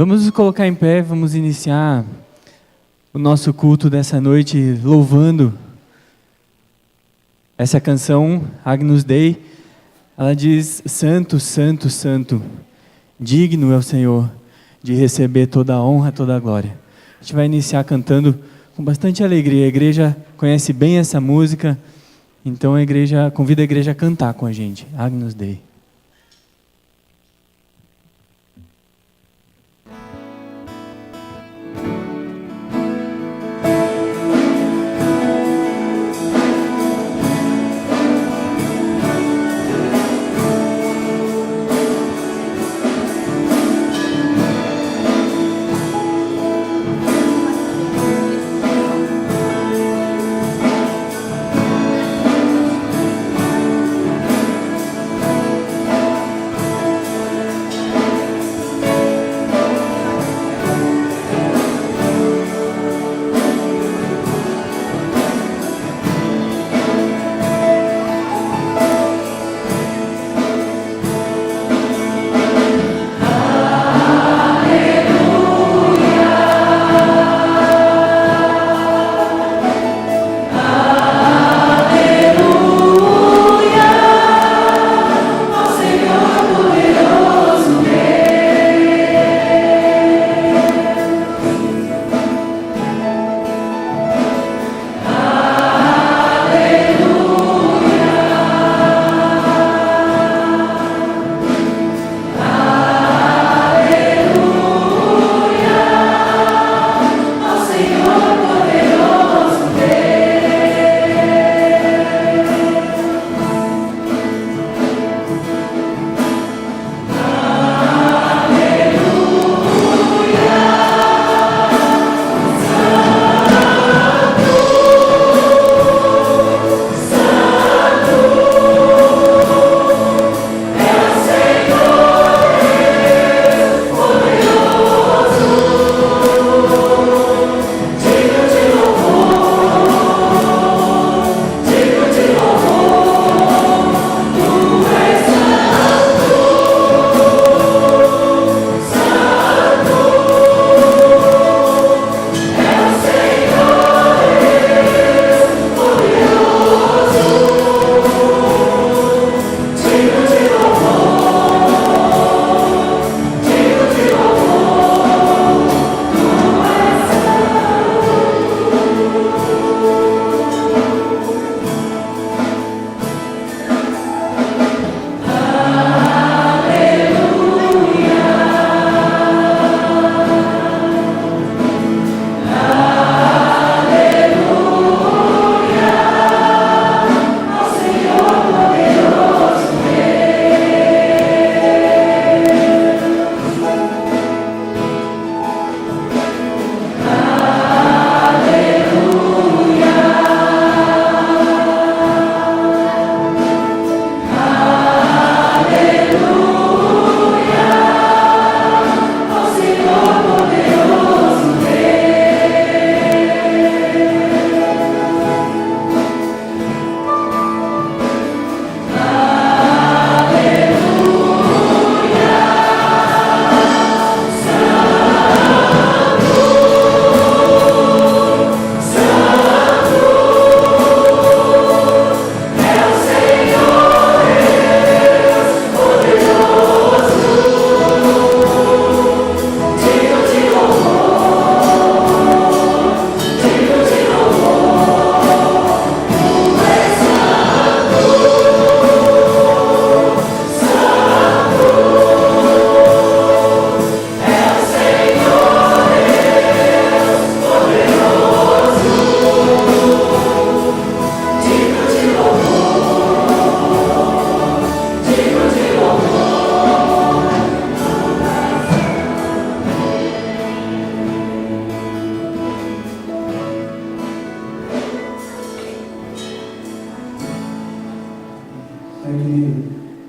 Vamos nos colocar em pé, vamos iniciar o nosso culto dessa noite louvando essa canção, Agnus Dei. Ela diz: Santo, Santo, Santo, digno é o Senhor de receber toda a honra, toda a glória. A gente vai iniciar cantando com bastante alegria. A igreja conhece bem essa música, então a igreja convida a igreja a cantar com a gente, Agnus Dei.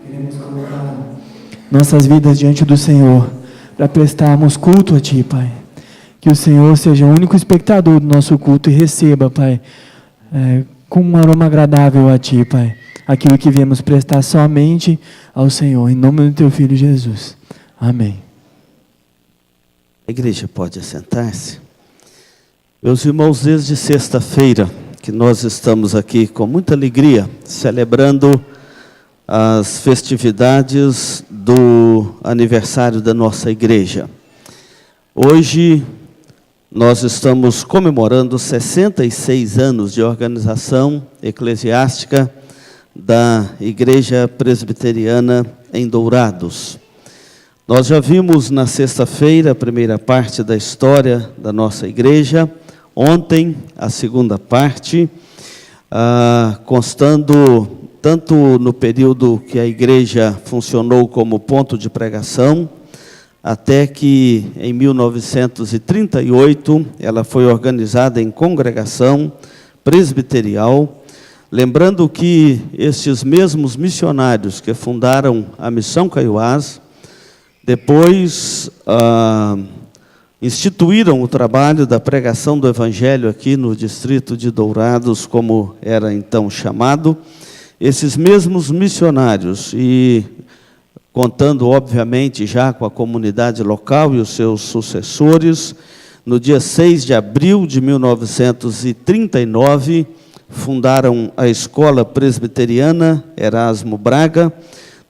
Queremos colocar nossas vidas diante do Senhor, para prestarmos culto a Ti, Pai. Que o Senhor seja o único espectador do nosso culto e receba, Pai, com um aroma agradável a Ti, Pai, aquilo que viemos prestar somente ao Senhor, em nome do Teu Filho Jesus. Amém. A igreja pode assentar-se. Meus irmãos, desde sexta-feira que nós estamos aqui com muita alegria, celebrando as festividades do aniversário da nossa igreja. Hoje nós estamos comemorando 66 anos de organização eclesiástica da Igreja Presbiteriana em Dourados. Nós já vimos na sexta-feira a primeira parte da história da nossa igreja, ontem a segunda parte, constando tanto no período que a igreja funcionou como ponto de pregação, até que em 1938 ela foi organizada em congregação presbiterial, lembrando que estes mesmos missionários que fundaram a Missão Caiuás, depois instituíram o trabalho da pregação do Evangelho aqui no distrito de Dourados, como era então chamado. Esses mesmos missionários, e contando obviamente já com a comunidade local e os seus sucessores, no dia 6 de abril de 1939, fundaram a Escola Presbiteriana Erasmo Braga.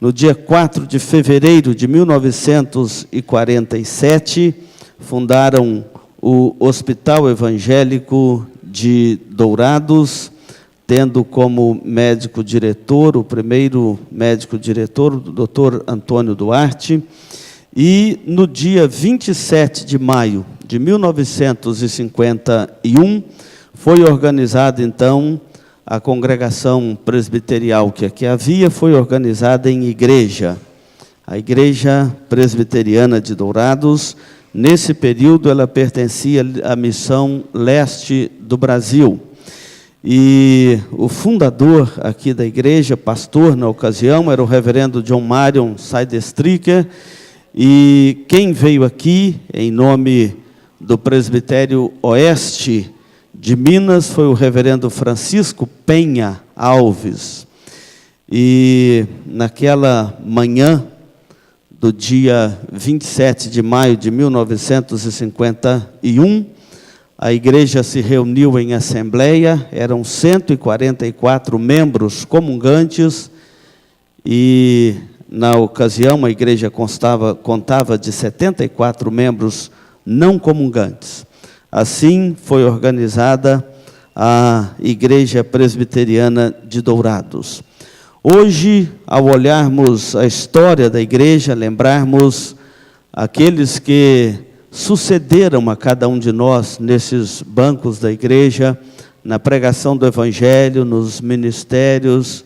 No dia 4 de fevereiro de 1947, fundaram o Hospital Evangélico de Dourados, tendo como médico-diretor, o primeiro médico-diretor, o Dr. Antônio Duarte. E no dia 27 de maio de 1951, foi organizada então a congregação presbiterial que aqui havia, foi organizada em igreja. A Igreja Presbiteriana de Dourados, nesse período, ela pertencia à Missão Leste do Brasil. E o fundador aqui da igreja, pastor na ocasião, era o reverendo John Marion Seidestricker, e quem veio aqui, em nome do Presbitério Oeste de Minas, foi o reverendo Francisco Penha Alves. E naquela manhã do dia 27 de maio de 1951, a igreja se reuniu em assembleia, eram 144 membros comungantes, e na ocasião a igreja contava de 74 membros não comungantes. Assim foi organizada a Igreja Presbiteriana de Dourados. Hoje, ao olharmos a história da igreja, lembrarmos aqueles que sucederam a cada um de nós nesses bancos da igreja, na pregação do Evangelho, nos ministérios,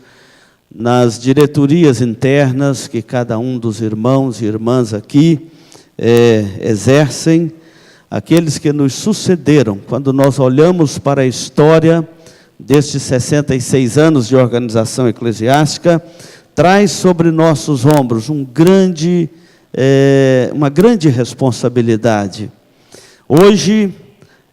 nas diretorias internas que cada um dos irmãos e irmãs aqui exercem, aqueles que nos sucederam. Quando nós olhamos para a história destes 66 anos de organização eclesiástica, traz sobre nossos ombros uma grande responsabilidade. Hoje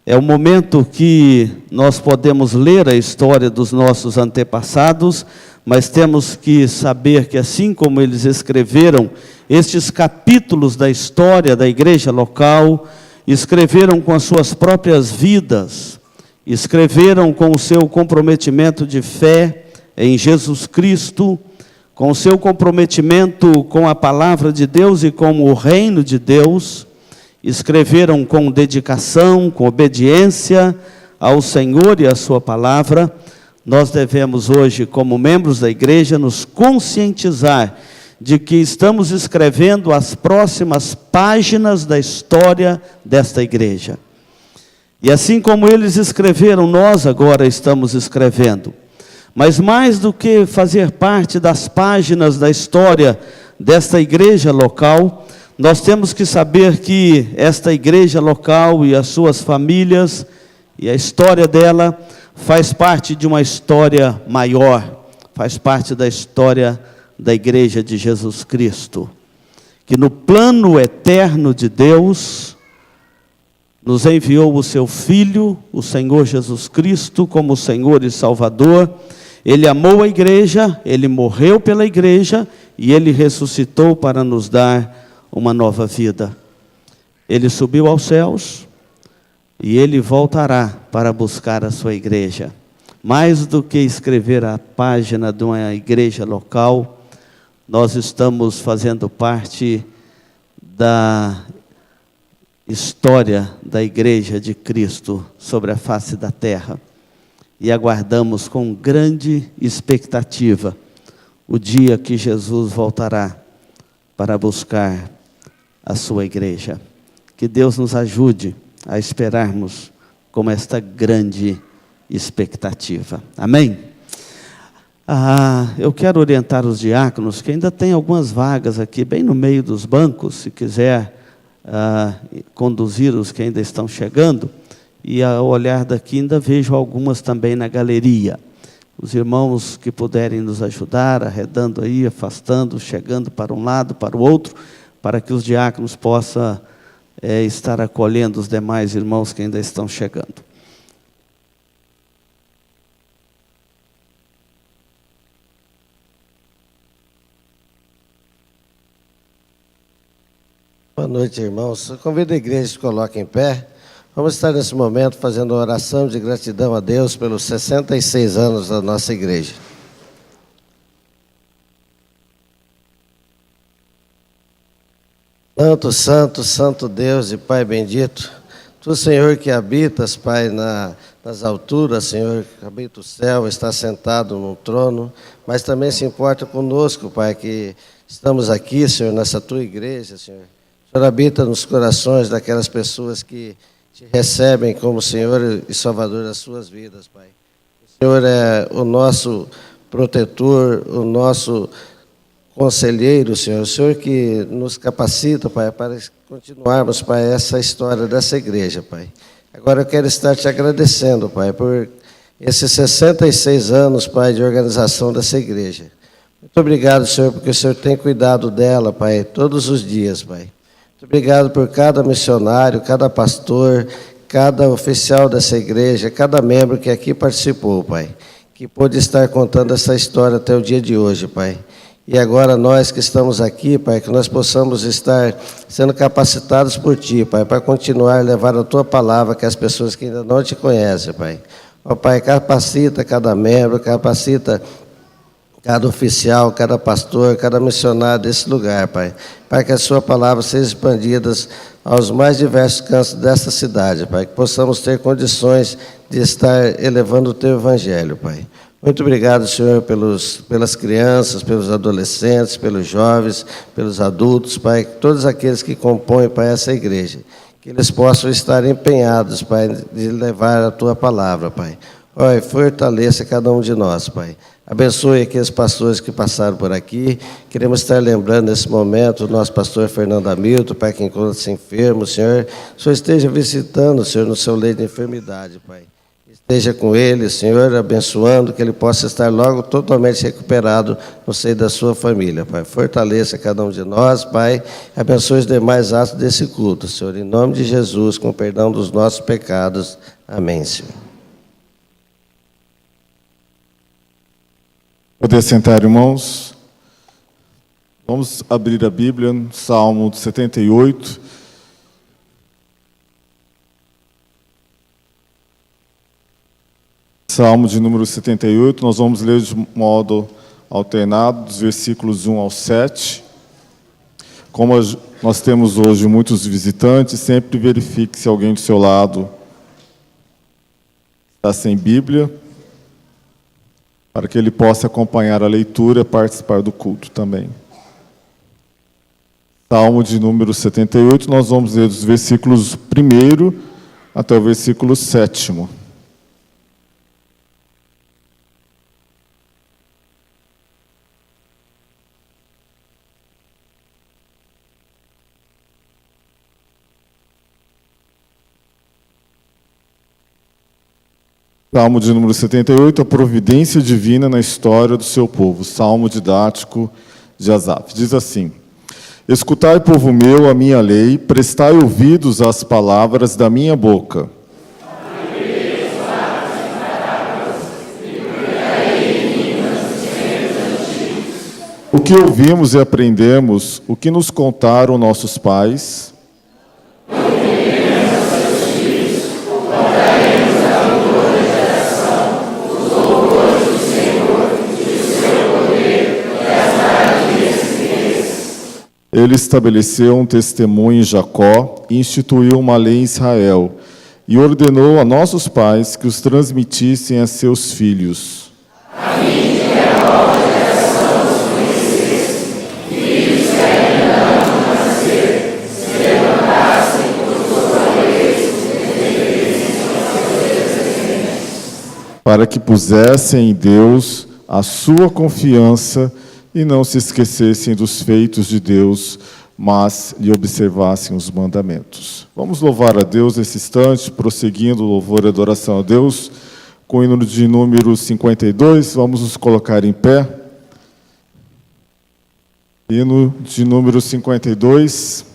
é o momento que nós podemos ler a história dos nossos antepassados, mas temos que saber que, assim como eles escreveram estes capítulos da história da igreja local, escreveram com as suas próprias vidas, escreveram com o seu comprometimento de fé em Jesus Cristo, com o seu comprometimento com a palavra de Deus e com o reino de Deus, escreveram com dedicação, com obediência ao Senhor e à sua palavra. Nós devemos hoje, como membros da igreja, nos conscientizar de que estamos escrevendo as próximas páginas da história desta igreja. E assim como eles escreveram, nós agora estamos escrevendo. Mas mais do que fazer parte das páginas da história desta igreja local, nós temos que saber que esta igreja local e as suas famílias e a história dela faz parte de uma história maior, faz parte da história da igreja de Jesus Cristo, que no plano eterno de Deus nos enviou o seu Filho, o Senhor Jesus Cristo, como Senhor e Salvador. Ele amou a igreja, Ele morreu pela igreja e Ele ressuscitou para nos dar uma nova vida. Ele subiu aos céus e Ele voltará para buscar a sua igreja. Mais do que escrever a página de uma igreja local, nós estamos fazendo parte da história da igreja de Cristo sobre a face da terra. E aguardamos com grande expectativa o dia que Jesus voltará para buscar a sua igreja. Que Deus nos ajude a esperarmos com esta grande expectativa. Amém? Eu quero orientar os diáconos, que ainda tem algumas vagas aqui, bem no meio dos bancos, se quiser conduzir os que ainda estão chegando, e ao olhar daqui ainda vejo algumas também na galeria. Os irmãos que puderem nos ajudar, arredando aí, afastando, chegando para um lado, para o outro, para que os diáconos possam estar acolhendo os demais irmãos que ainda estão chegando. Boa noite, irmãos. Eu convido a igreja a se coloque em pé. Vamos estar nesse momento fazendo uma oração de gratidão a Deus pelos 66 anos da nossa igreja. Santo, santo, santo Deus e Pai bendito, Tu, Senhor, que habitas, Pai, nas alturas, Senhor, que habita o céu, está sentado no trono, mas também se importa conosco, Pai, que estamos aqui, Senhor, nessa Tua igreja, Senhor. O Senhor habita nos corações daquelas pessoas que Te recebem como Senhor e Salvador das suas vidas, Pai. O Senhor é o nosso protetor, o nosso conselheiro, Senhor. O Senhor que nos capacita, Pai, para continuarmos, Pai, essa história dessa igreja, Pai. Agora eu quero estar Te agradecendo, Pai, por esses 66 anos, Pai, de organização dessa igreja. Muito obrigado, Senhor, porque o Senhor tem cuidado dela, Pai, todos os dias, Pai. Muito obrigado por cada missionário, cada pastor, cada oficial dessa igreja, cada membro que aqui participou, Pai, que pôde estar contando essa história até o dia de hoje, Pai. E agora nós que estamos aqui, Pai, que nós possamos estar sendo capacitados por Ti, Pai, para continuar a levar a Tua palavra que as pessoas que ainda não Te conhecem, Pai. Ó, Pai, capacita cada membro, capacita cada oficial, cada pastor, cada missionário desse lugar, Pai, para que a Sua palavra seja expandida aos mais diversos cantos desta cidade, Pai, que possamos ter condições de estar elevando o Teu Evangelho, Pai. Muito obrigado, Senhor, pelas crianças, pelos adolescentes, pelos jovens, pelos adultos, Pai, todos aqueles que compõem, Pai, essa igreja, que eles possam estar empenhados, Pai, de levar a Tua palavra, Pai. Pai, fortaleça cada um de nós, Pai. Abençoe aqueles pastores que passaram por aqui. Queremos estar lembrando nesse momento o nosso pastor Fernando Hamilton, Pai, que encontra-se enfermo, Senhor. O Senhor esteja visitando, Senhor, no seu leito de enfermidade, Pai. Esteja com ele, Senhor, abençoando, que ele possa estar logo totalmente recuperado no seio da sua família, Pai. Fortaleça cada um de nós, Pai. Abençoe os demais atos desse culto, Senhor. Em nome de Jesus, com perdão dos nossos pecados. Amém, Senhor. Poder sentar, irmãos. Vamos abrir a Bíblia no Salmo 78. Salmo de número 78, nós vamos ler de modo alternado, dos versículos 1 ao 7. Como nós temos hoje muitos visitantes, sempre verifique se alguém do seu lado está sem Bíblia, para que ele possa acompanhar a leitura e participar do culto também. Salmo de número 78, nós vamos ler dos versículos 1 até o versículo 7. Salmo de número 78, a providência divina na história do seu povo. Salmo didático de Asaf. Diz assim: Escutai, povo meu, a minha lei, prestai ouvidos às palavras da minha boca. O que ouvimos e aprendemos, o que nos contaram nossos pais, Ele estabeleceu um testemunho em Jacó e instituiu uma lei em Israel, e ordenou a nossos pais que os transmitissem a seus filhos. Para que pusessem em Deus a sua confiança e não se esquecessem dos feitos de Deus, mas lhe observassem os mandamentos. Vamos louvar a Deus nesse instante, prosseguindo o louvor e adoração a Deus, com o hino de número 52, vamos nos colocar em pé. Hino de número 52.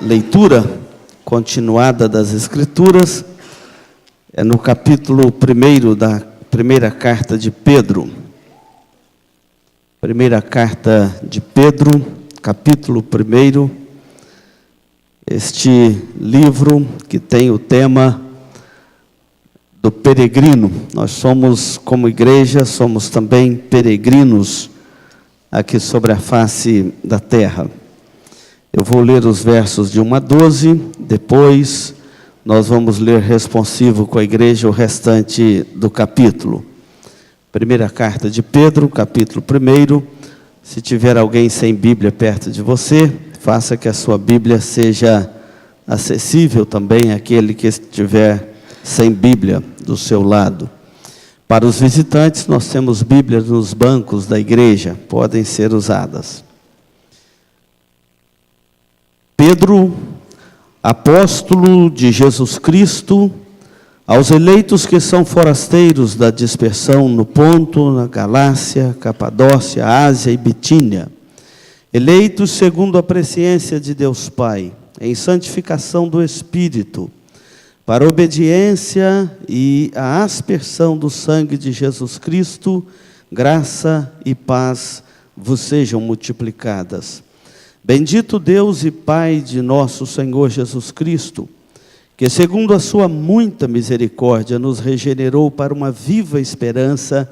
Leitura continuada das Escrituras é no capítulo 1 da primeira carta de Pedro. Primeira carta de Pedro, capítulo 1. Este livro que tem o tema do peregrino. Nós somos, como igreja, somos também peregrinos aqui sobre a face da terra. Eu vou ler os versos de 1 a 12, depois nós vamos ler responsivo com a igreja o restante do capítulo. Primeira carta de Pedro, capítulo 1. Se tiver alguém sem Bíblia perto de você, faça que a sua Bíblia seja acessível também àquele que estiver sem Bíblia do seu lado. Para os visitantes, nós temos Bíblias nos bancos da igreja, podem ser usadas. Pedro, apóstolo de Jesus Cristo, aos eleitos que são forasteiros da dispersão no Ponto, na Galácia, Capadócia, Ásia e Bitínia, eleitos segundo a presciência de Deus Pai, em santificação do Espírito, para a obediência e a aspersão do sangue de Jesus Cristo, graça e paz vos sejam multiplicadas. Bendito Deus e Pai de nosso Senhor Jesus Cristo, que segundo a sua muita misericórdia nos regenerou para uma viva esperança,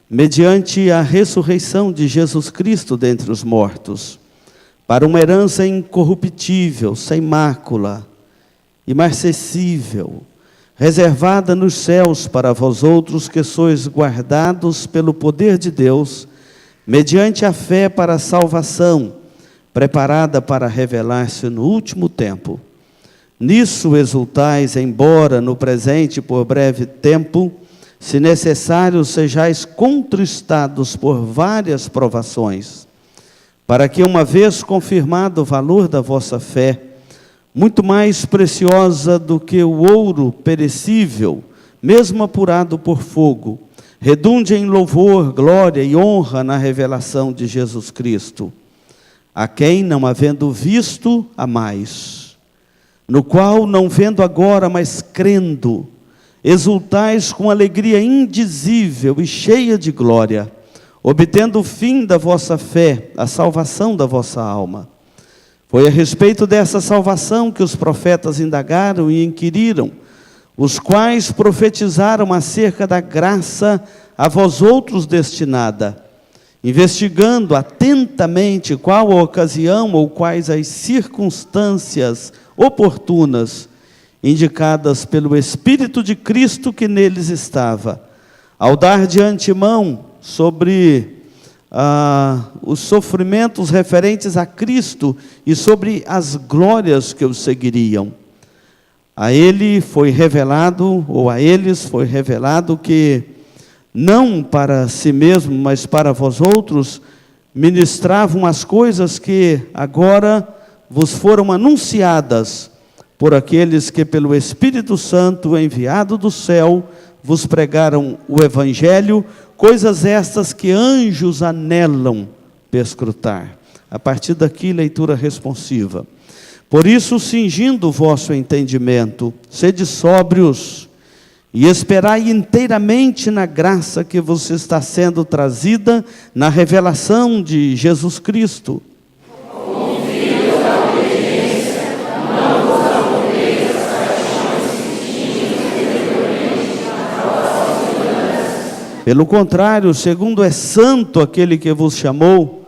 mediante a ressurreição de Jesus Cristo dentre os mortos, para uma herança incorruptível, sem mácula, imarcessível, reservada nos céus para vós outros que sois guardados pelo poder de Deus, mediante a fé para a salvação, preparada para revelar-se no último tempo. Nisso exultais, embora no presente por breve tempo, se necessário sejais contristados por várias provações, para que uma vez confirmado o valor da vossa fé, muito mais preciosa do que o ouro perecível, mesmo apurado por fogo, redunde em louvor, glória e honra na revelação de Jesus Cristo, a quem, não havendo visto, amais, no qual, não vendo agora, mas crendo, exultais com alegria indizível e cheia de glória, obtendo o fim da vossa fé, a salvação da vossa alma. Foi a respeito dessa salvação que os profetas indagaram e inquiriram, os quais profetizaram acerca da graça a vós outros destinada, investigando atentamente qual a ocasião ou quais as circunstâncias oportunas, indicadas pelo Espírito de Cristo que neles estava, ao dar de antemão sobre os sofrimentos referentes a Cristo e sobre as glórias que os seguiriam. A ele foi revelado, ou a eles foi revelado que, não para si mesmo, mas para vós outros, ministravam as coisas que agora vos foram anunciadas por aqueles que pelo Espírito Santo enviado do céu vos pregaram o Evangelho, coisas estas que anjos anelam perscrutar. A partir daqui, leitura responsiva. Por isso, cingindo o vosso entendimento, sede sóbrios e esperai inteiramente na graça que vos está sendo trazida na revelação de Jesus Cristo. Pelo contrário, segundo é santo aquele que vos chamou,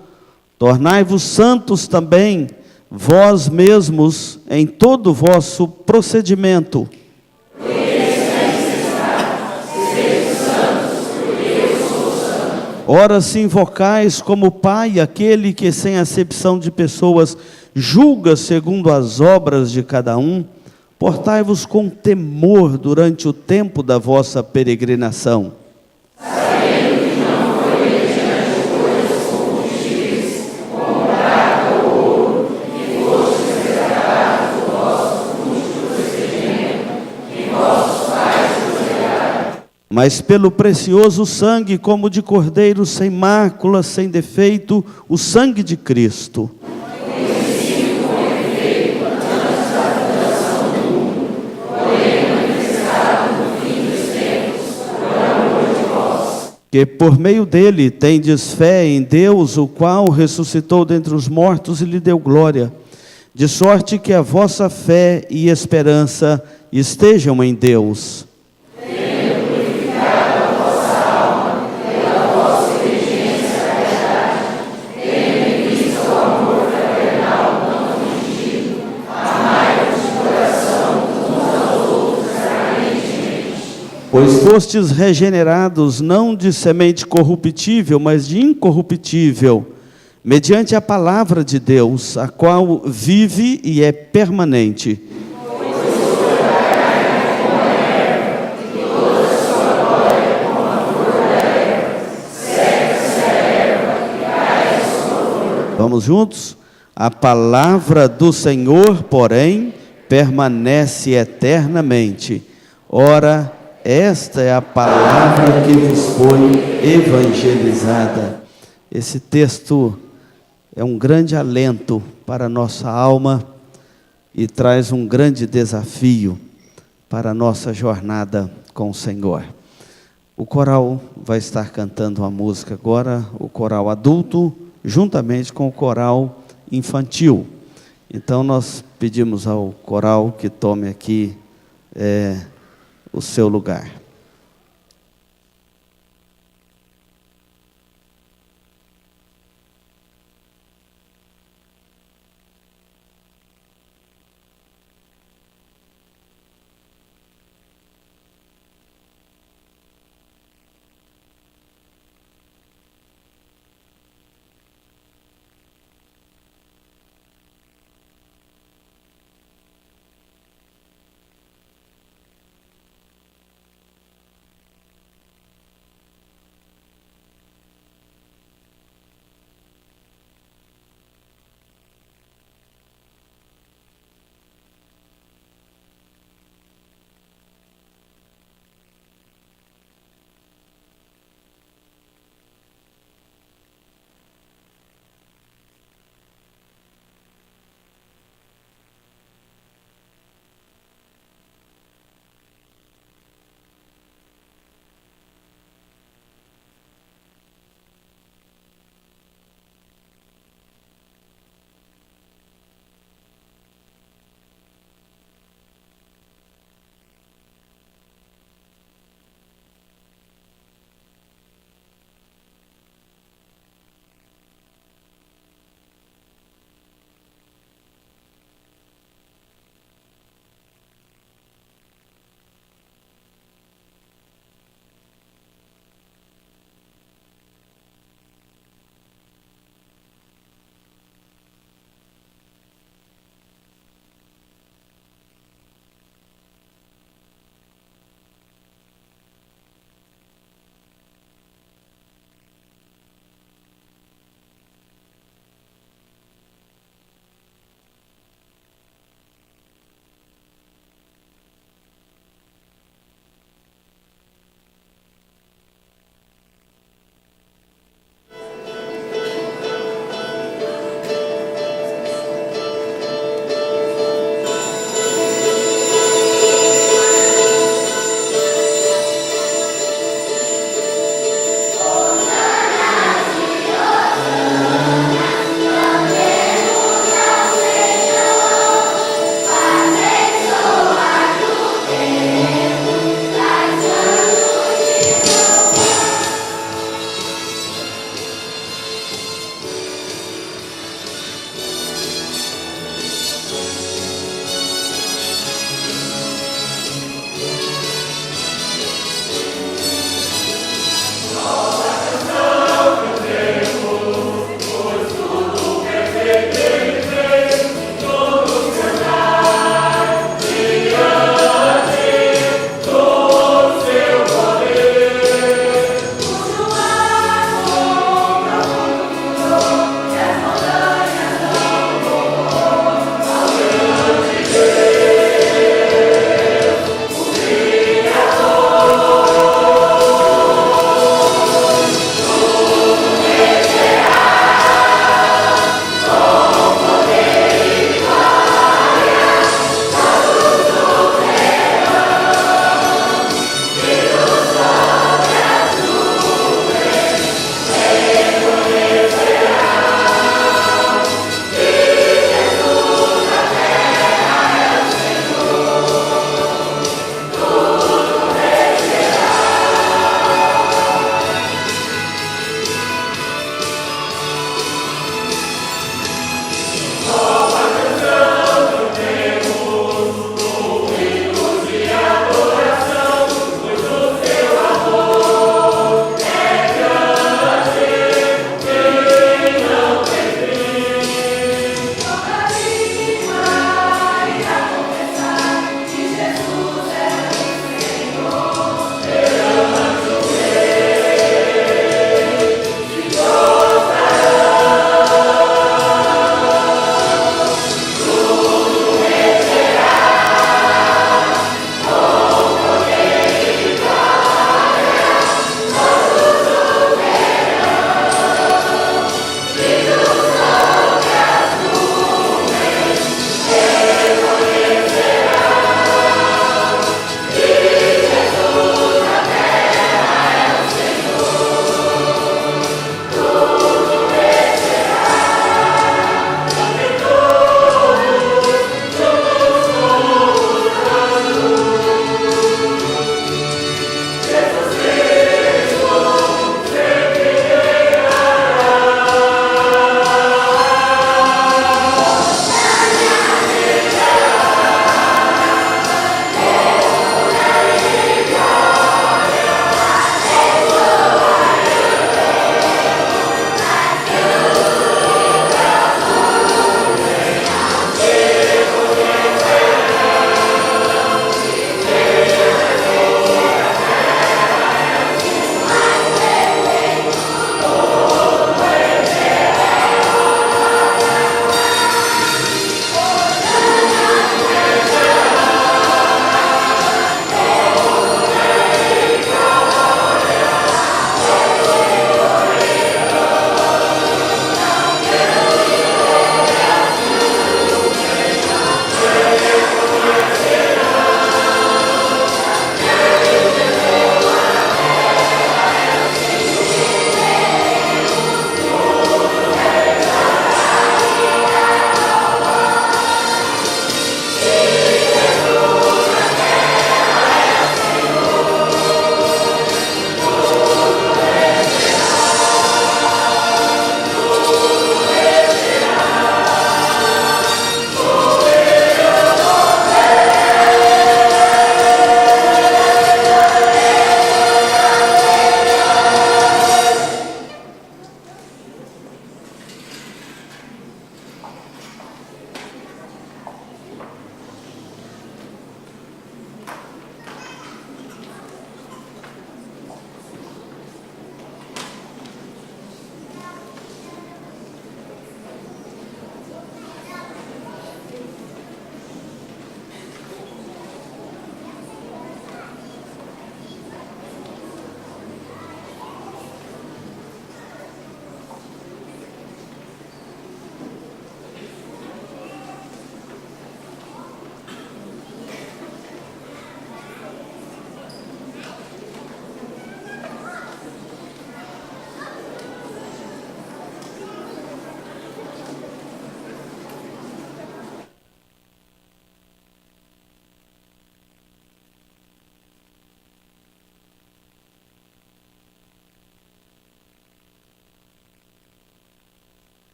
tornai-vos santos também, vós mesmos, em todo o vosso procedimento. Ora, se invocais como Pai aquele que, sem acepção de pessoas, julga segundo as obras de cada um, portai-vos com temor durante o tempo da vossa peregrinação. Mas pelo precioso sangue, como de cordeiro sem mácula, sem defeito, o sangue de Cristo. Que por meio dele tendes fé em Deus, o qual ressuscitou dentre os mortos e lhe deu glória, de sorte que a vossa fé e esperança estejam em Deus. Pois fostes regenerados não de semente corruptível, mas de incorruptível, mediante a palavra de Deus, a qual vive e é permanente. Vamos juntos? A palavra do Senhor, porém, permanece eternamente. Ora, esta é a palavra que vos foi evangelizada. Esse texto é um grande alento para a nossa alma, e traz um grande desafio para a nossa jornada com o Senhor. O coral vai estar cantando a música agora, o coral adulto, juntamente com o coral infantil. Então nós pedimos ao coral que tome aqui o seu lugar.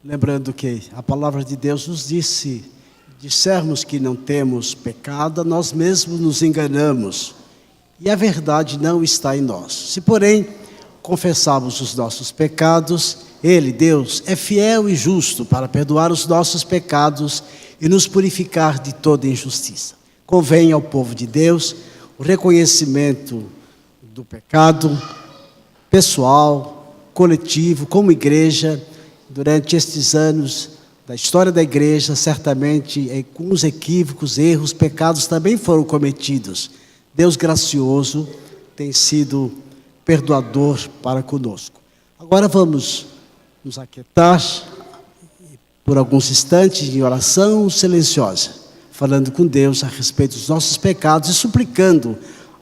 lembrando que a palavra de Deus nos disse, dissermos que não temos pecado, nós mesmos nos enganamos, e a verdade não está em nós. Se, porém, confessarmos os nossos pecados, Ele, Deus, é fiel e justo para perdoar os nossos pecados e nos purificar de toda injustiça. Convém ao povo de Deus o reconhecimento do pecado pessoal, coletivo, como igreja. Durante estes anos da história da igreja, certamente, alguns equívocos, erros, pecados também foram cometidos. Deus gracioso tem sido perdoador para conosco. Agora vamos nos aquietar por alguns instantes em oração silenciosa, falando com Deus a respeito dos nossos pecados e suplicando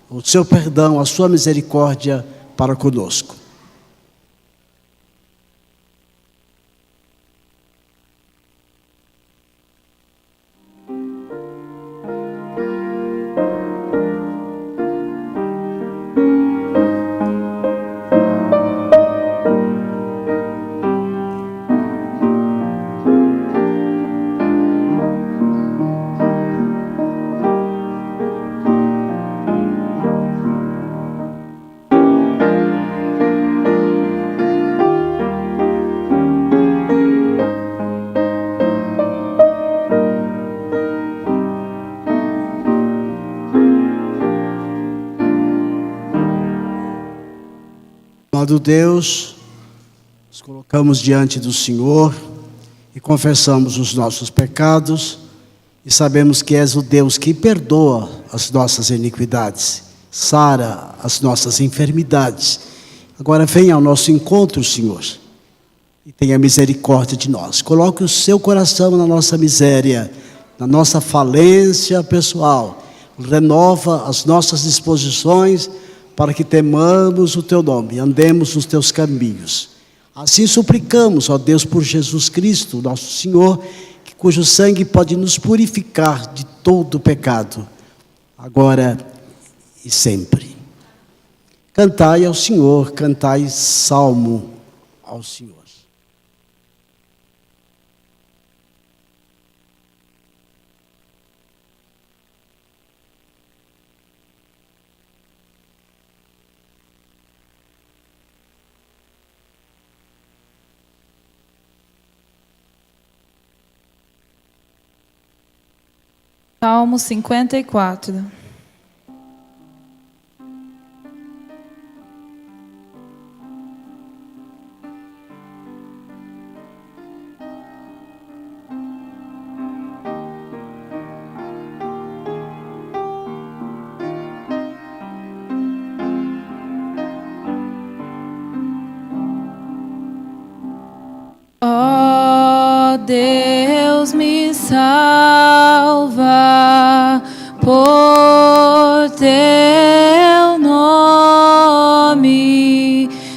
o seu perdão, a sua misericórdia para conosco. Amado Deus, nos colocamos diante do Senhor e confessamos os nossos pecados e sabemos que és o Deus que perdoa as nossas iniquidades, sara as nossas enfermidades. Agora venha ao nosso encontro, Senhor, e tenha misericórdia de nós. Coloque o seu coração na nossa miséria, na nossa falência pessoal. Renova as nossas disposições para que temamos o Teu nome e andemos nos Teus caminhos. Assim suplicamos, ó Deus, por Jesus Cristo, nosso Senhor, cujo sangue pode nos purificar de todo pecado, agora e sempre. Cantai ao Senhor, cantai salmo ao Senhor. Salmo 54. Ó Deus, me salva por Teu nome,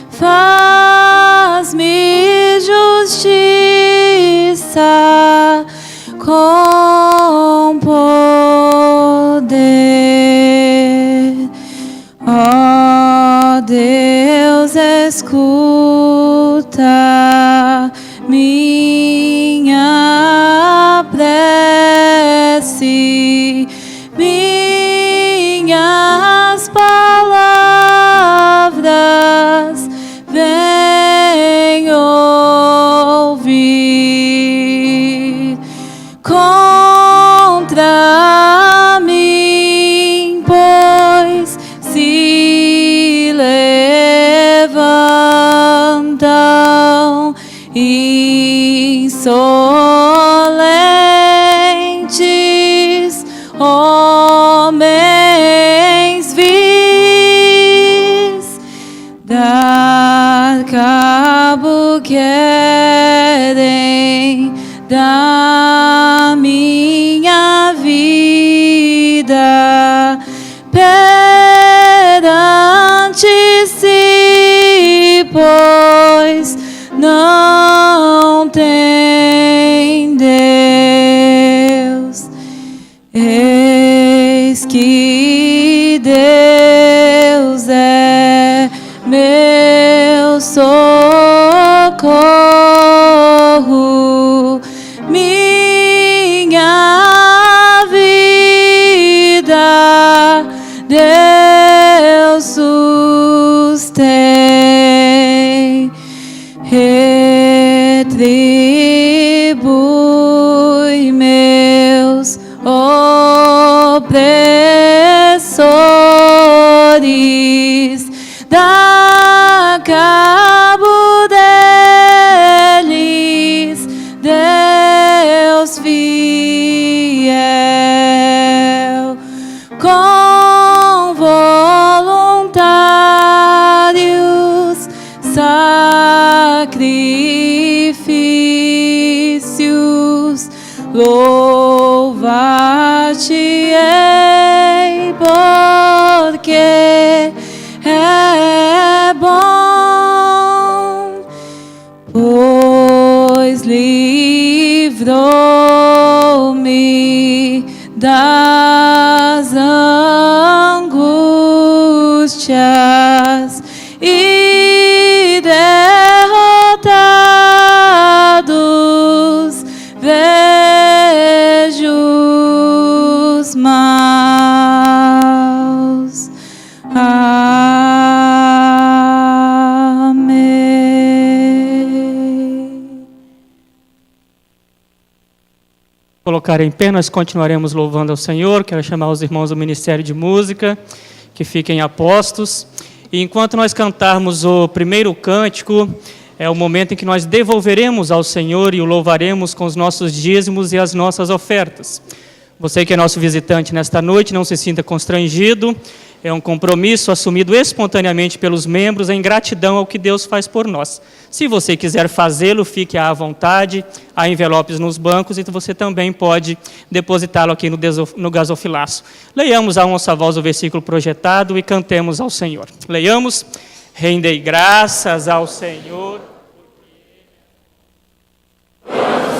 faz-me justiça com poder. Ó Deus, escuta minha prece, minhas palavras vem ouvir. Contra mim, pois, se levantam insolentes homens vis, dar cabo querem da minha vida perante si, pois não tem Deus. Eis que Deus é meu socorro. Deus sustém. Retribui meus opressores, dá cabo deles, Deus fiel, com voluntários sacrifícios, louvar-te-ei, porque é bom, pois livrou-me das angústias e derrotados vejo os maus. Amém. Colocar em pé, nós continuaremos louvando ao Senhor. Quero chamar os irmãos do Ministério de Música, que fiquem a postos. E enquanto nós cantarmos o primeiro cântico, é o momento em que nós devolveremos ao Senhor e o louvaremos com os nossos dízimos e as nossas ofertas. Você que é nosso visitante nesta noite, não se sinta constrangido. É um compromisso assumido espontaneamente pelos membros em gratidão ao que Deus faz por nós. Se você quiser fazê-lo, fique à vontade. Há envelopes nos bancos e você também pode depositá-lo aqui no gasofilaço. Leiamos a nossa voz o versículo projetado e cantemos ao Senhor. Leiamos: rendei graças ao Senhor. Aleluia.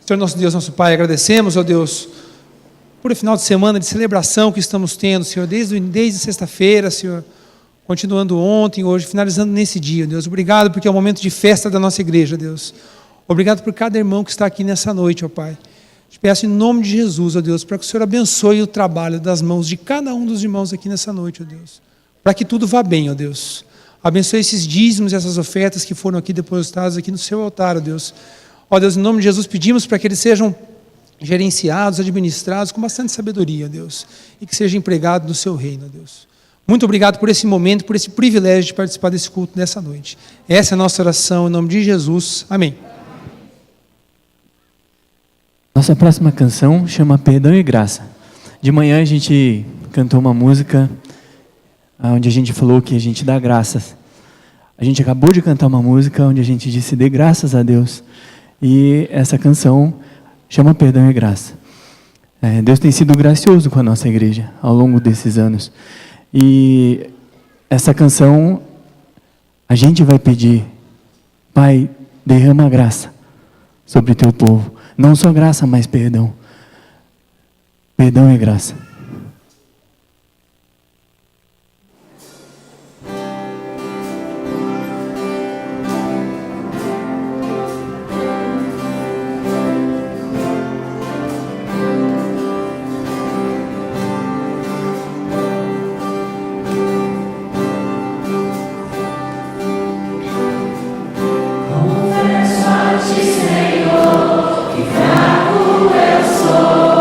Senhor nosso Deus, nosso Pai, agradecemos, ó Deus, por o final de semana de celebração que estamos tendo, Senhor, desde sexta-feira, Senhor, continuando ontem, hoje, finalizando nesse dia, Deus. Obrigado porque é o momento de festa da nossa igreja, Deus. Obrigado por cada irmão que está aqui nessa noite, ó Pai. Te peço em nome de Jesus, ó Deus, para que o Senhor abençoe o trabalho das mãos de cada um dos irmãos aqui nessa noite, ó Deus. Para que tudo vá bem, ó Deus. Abençoe esses dízimos e essas ofertas que foram aqui depositadas aqui no seu altar, ó Deus. Ó Deus, em nome de Jesus, pedimos para que eles sejam gerenciados, administrados com bastante sabedoria, ó Deus, e que seja empregado no seu reino, ó Deus. Muito obrigado por esse momento, por esse privilégio de participar desse culto nessa noite. Essa é a nossa oração, em nome de Jesus. Amém. Nossa próxima canção chama Perdão e Graça. De manhã a gente cantou uma música onde a gente falou que a gente dá graças. A gente acabou de cantar uma música onde a gente disse dê graças a Deus. E essa canção chama Perdão e Graça. Deus tem sido gracioso com a nossa igreja ao longo desses anos. E essa canção a gente vai pedir, Pai, derrama graça sobre o teu povo. Não só graça, mas perdão. Perdão e graça. Senhor, que fraco eu sou.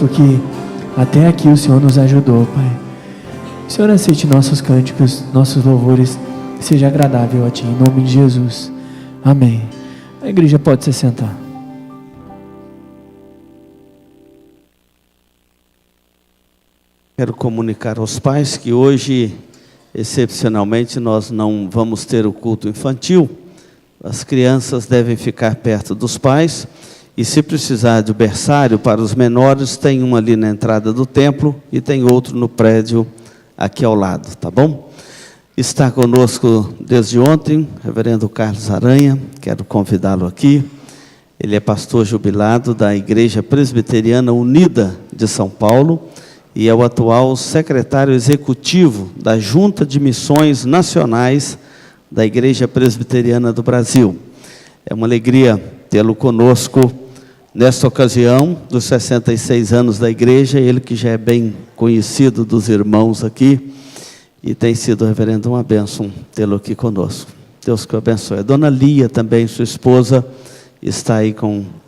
porque até aqui o Senhor nos ajudou, Pai. O Senhor aceite nossos cânticos, nossos louvores, seja agradável a Ti, em nome de Jesus. Amém. A igreja pode se sentar. Quero comunicar aos pais que hoje, excepcionalmente, nós não vamos ter o culto infantil. As crianças devem ficar perto dos pais. E se precisar de berçário para os menores, tem um ali na entrada do templo e tem outro no prédio aqui ao lado, tá bom? Está conosco desde ontem, reverendo Carlos Aranha, quero convidá-lo aqui. Ele é pastor jubilado da Igreja Presbiteriana Unida de São Paulo e é o atual secretário executivo da Junta de Missões Nacionais da Igreja Presbiteriana do Brasil. É uma alegria tê-lo conosco nesta ocasião dos 66 anos da igreja, ele que já é bem conhecido dos irmãos aqui, e tem sido, reverendo, uma bênção tê-lo aqui conosco. Deus que o abençoe. A dona Lia também, sua esposa, está aí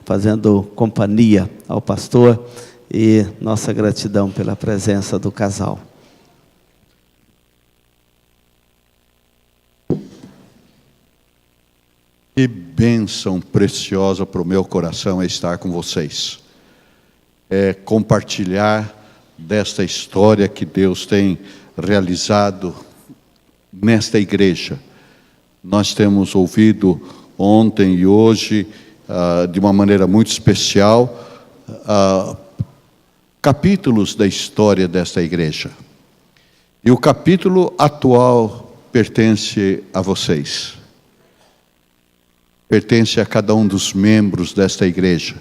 fazendo companhia ao pastor, e nossa gratidão pela presença do casal. Que bênção preciosa para o meu coração é estar com vocês. É compartilhar desta história que Deus tem realizado nesta igreja. Nós temos ouvido ontem e hoje, de uma maneira muito especial, capítulos da história desta igreja. E o capítulo atual pertence a vocês. Pertence a cada um dos membros desta igreja,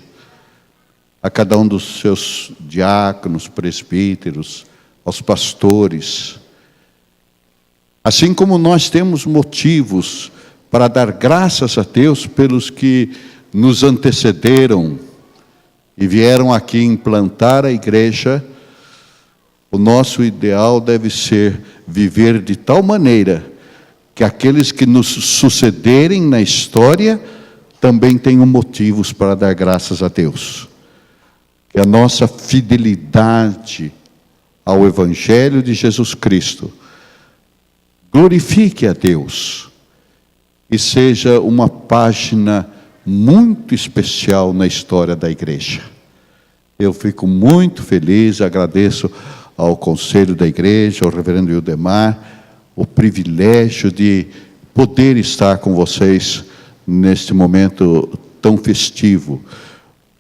a cada um dos seus diáconos, presbíteros, aos pastores. Assim como nós temos motivos para dar graças a Deus pelos que nos antecederam e vieram aqui implantar a igreja, o nosso ideal deve ser viver de tal maneira que aqueles que nos sucederem na história também tenham motivos para dar graças a Deus. Que a nossa fidelidade ao Evangelho de Jesus Cristo glorifique a Deus e seja uma página muito especial na história da igreja. Eu fico muito feliz, agradeço ao conselho da igreja, ao reverendo Ildemar, o privilégio de poder estar com vocês neste momento tão festivo.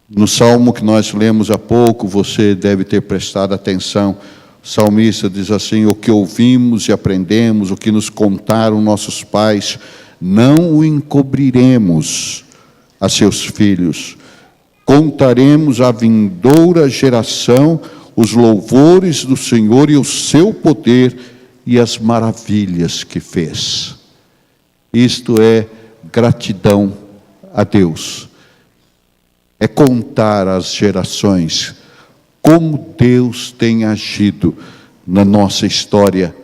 No salmo que nós lemos há pouco, você deve ter prestado atenção, o salmista diz assim: o que ouvimos e aprendemos, o que nos contaram nossos pais, não o encobriremos a seus filhos. Contaremos à vindoura geração os louvores do Senhor e o seu poder e as maravilhas que fez. Isto é gratidão a Deus. É contar às gerações como Deus tem agido na nossa história,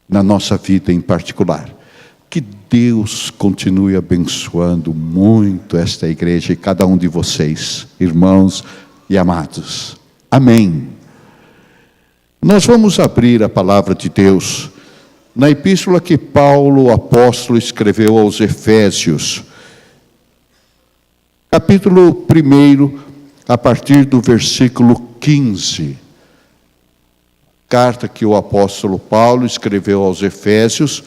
na nossa vida em particular. Que Deus continue abençoando muito esta igreja e cada um de vocês, irmãos e amados. Amém. Nós vamos abrir a palavra de Deus na epístola que Paulo, o apóstolo, escreveu aos Efésios, capítulo 1, a partir do versículo 15. Carta que o apóstolo Paulo escreveu aos Efésios,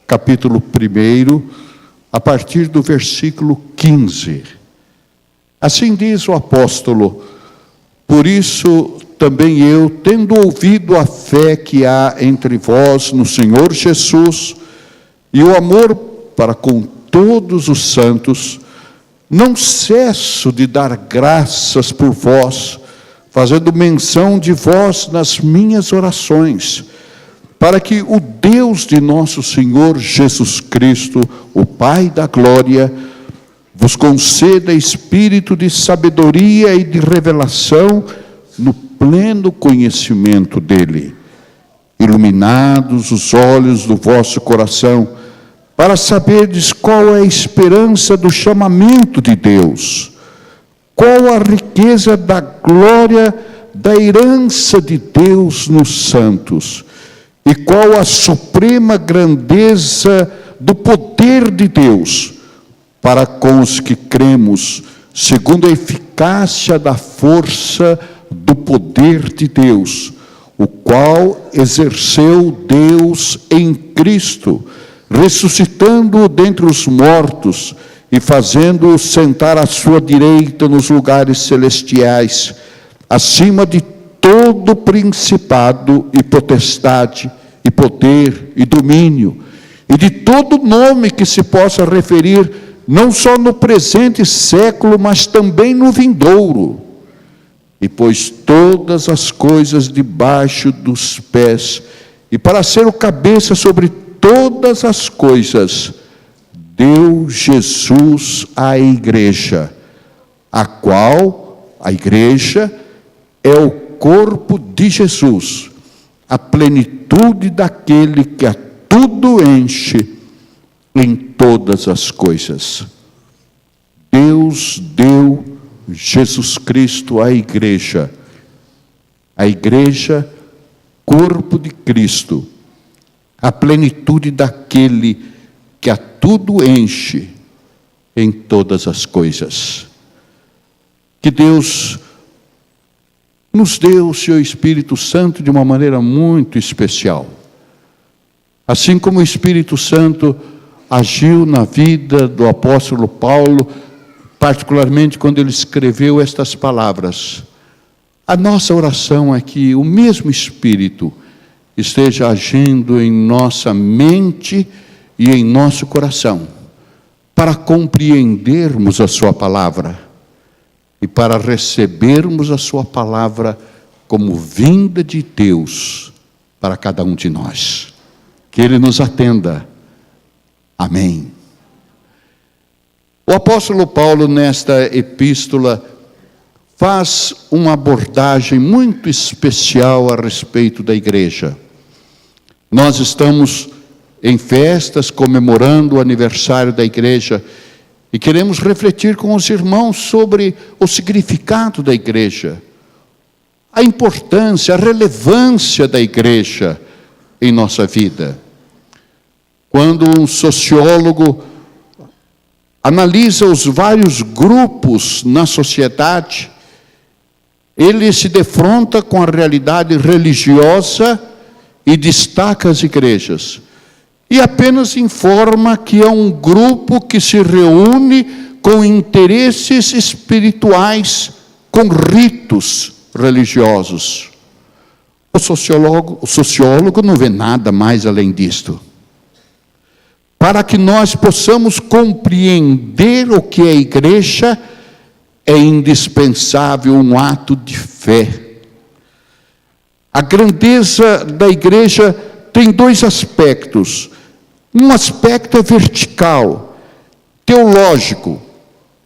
capítulo 1, a partir do versículo 15. Assim diz o apóstolo: por isso também eu, tendo ouvido a fé que há entre vós no Senhor Jesus, e o amor para com todos os santos, não cesso de dar graças por vós, fazendo menção de vós nas minhas orações, para que o Deus de nosso Senhor Jesus Cristo, o Pai da glória, vos conceda espírito de sabedoria e de revelação no pleno conhecimento dele, iluminados os olhos do vosso coração, para saberdes qual é a esperança do chamamento de Deus, qual a riqueza da glória da herança de Deus nos santos, e qual a suprema grandeza do poder de Deus para com os que cremos, segundo a eficácia da força do poder de Deus, o qual exerceu Deus em Cristo, ressuscitando-o dentre os mortos e fazendo-o sentar à sua direita nos lugares celestiais, acima de todo principado e potestade, e poder e domínio, e de todo nome que se possa referir, não só no presente século, mas também no vindouro. E pôs todas as coisas debaixo dos pés, e para ser o cabeça sobre todas as coisas, deu Jesus à igreja, a qual, a igreja, é o corpo de Jesus, a plenitude daquele que a tudo enche em todas as coisas. Deus deu Jesus Cristo à igreja, corpo de Cristo, a plenitude daquele que a tudo enche em todas as coisas. Que Deus nos deu o seu Espírito Santo de uma maneira muito especial. Assim como o Espírito Santo agiu na vida do apóstolo Paulo, particularmente quando ele escreveu estas palavras, a nossa oração é que o mesmo Espírito esteja agindo em nossa mente e em nosso coração, para compreendermos a sua palavra e para recebermos a sua palavra como vinda de Deus para cada um de nós. Que Ele nos atenda. Amém. O apóstolo Paulo, nesta epístola, faz uma abordagem muito especial a respeito da igreja. Nós estamos em festas, comemorando o aniversário da igreja, e queremos refletir com os irmãos sobre o significado da igreja, a importância, a relevância da igreja em nossa vida. Quando um sociólogo analisa os vários grupos na sociedade, ele se defronta com a realidade religiosa e destaca as igrejas. E apenas informa que é um grupo que se reúne com interesses espirituais, com ritos religiosos. O sociólogo não vê nada mais além disto. Para que nós possamos compreender o que é a igreja, é indispensável um ato de fé. A grandeza da igreja tem dois aspectos. Um aspecto é vertical, teológico.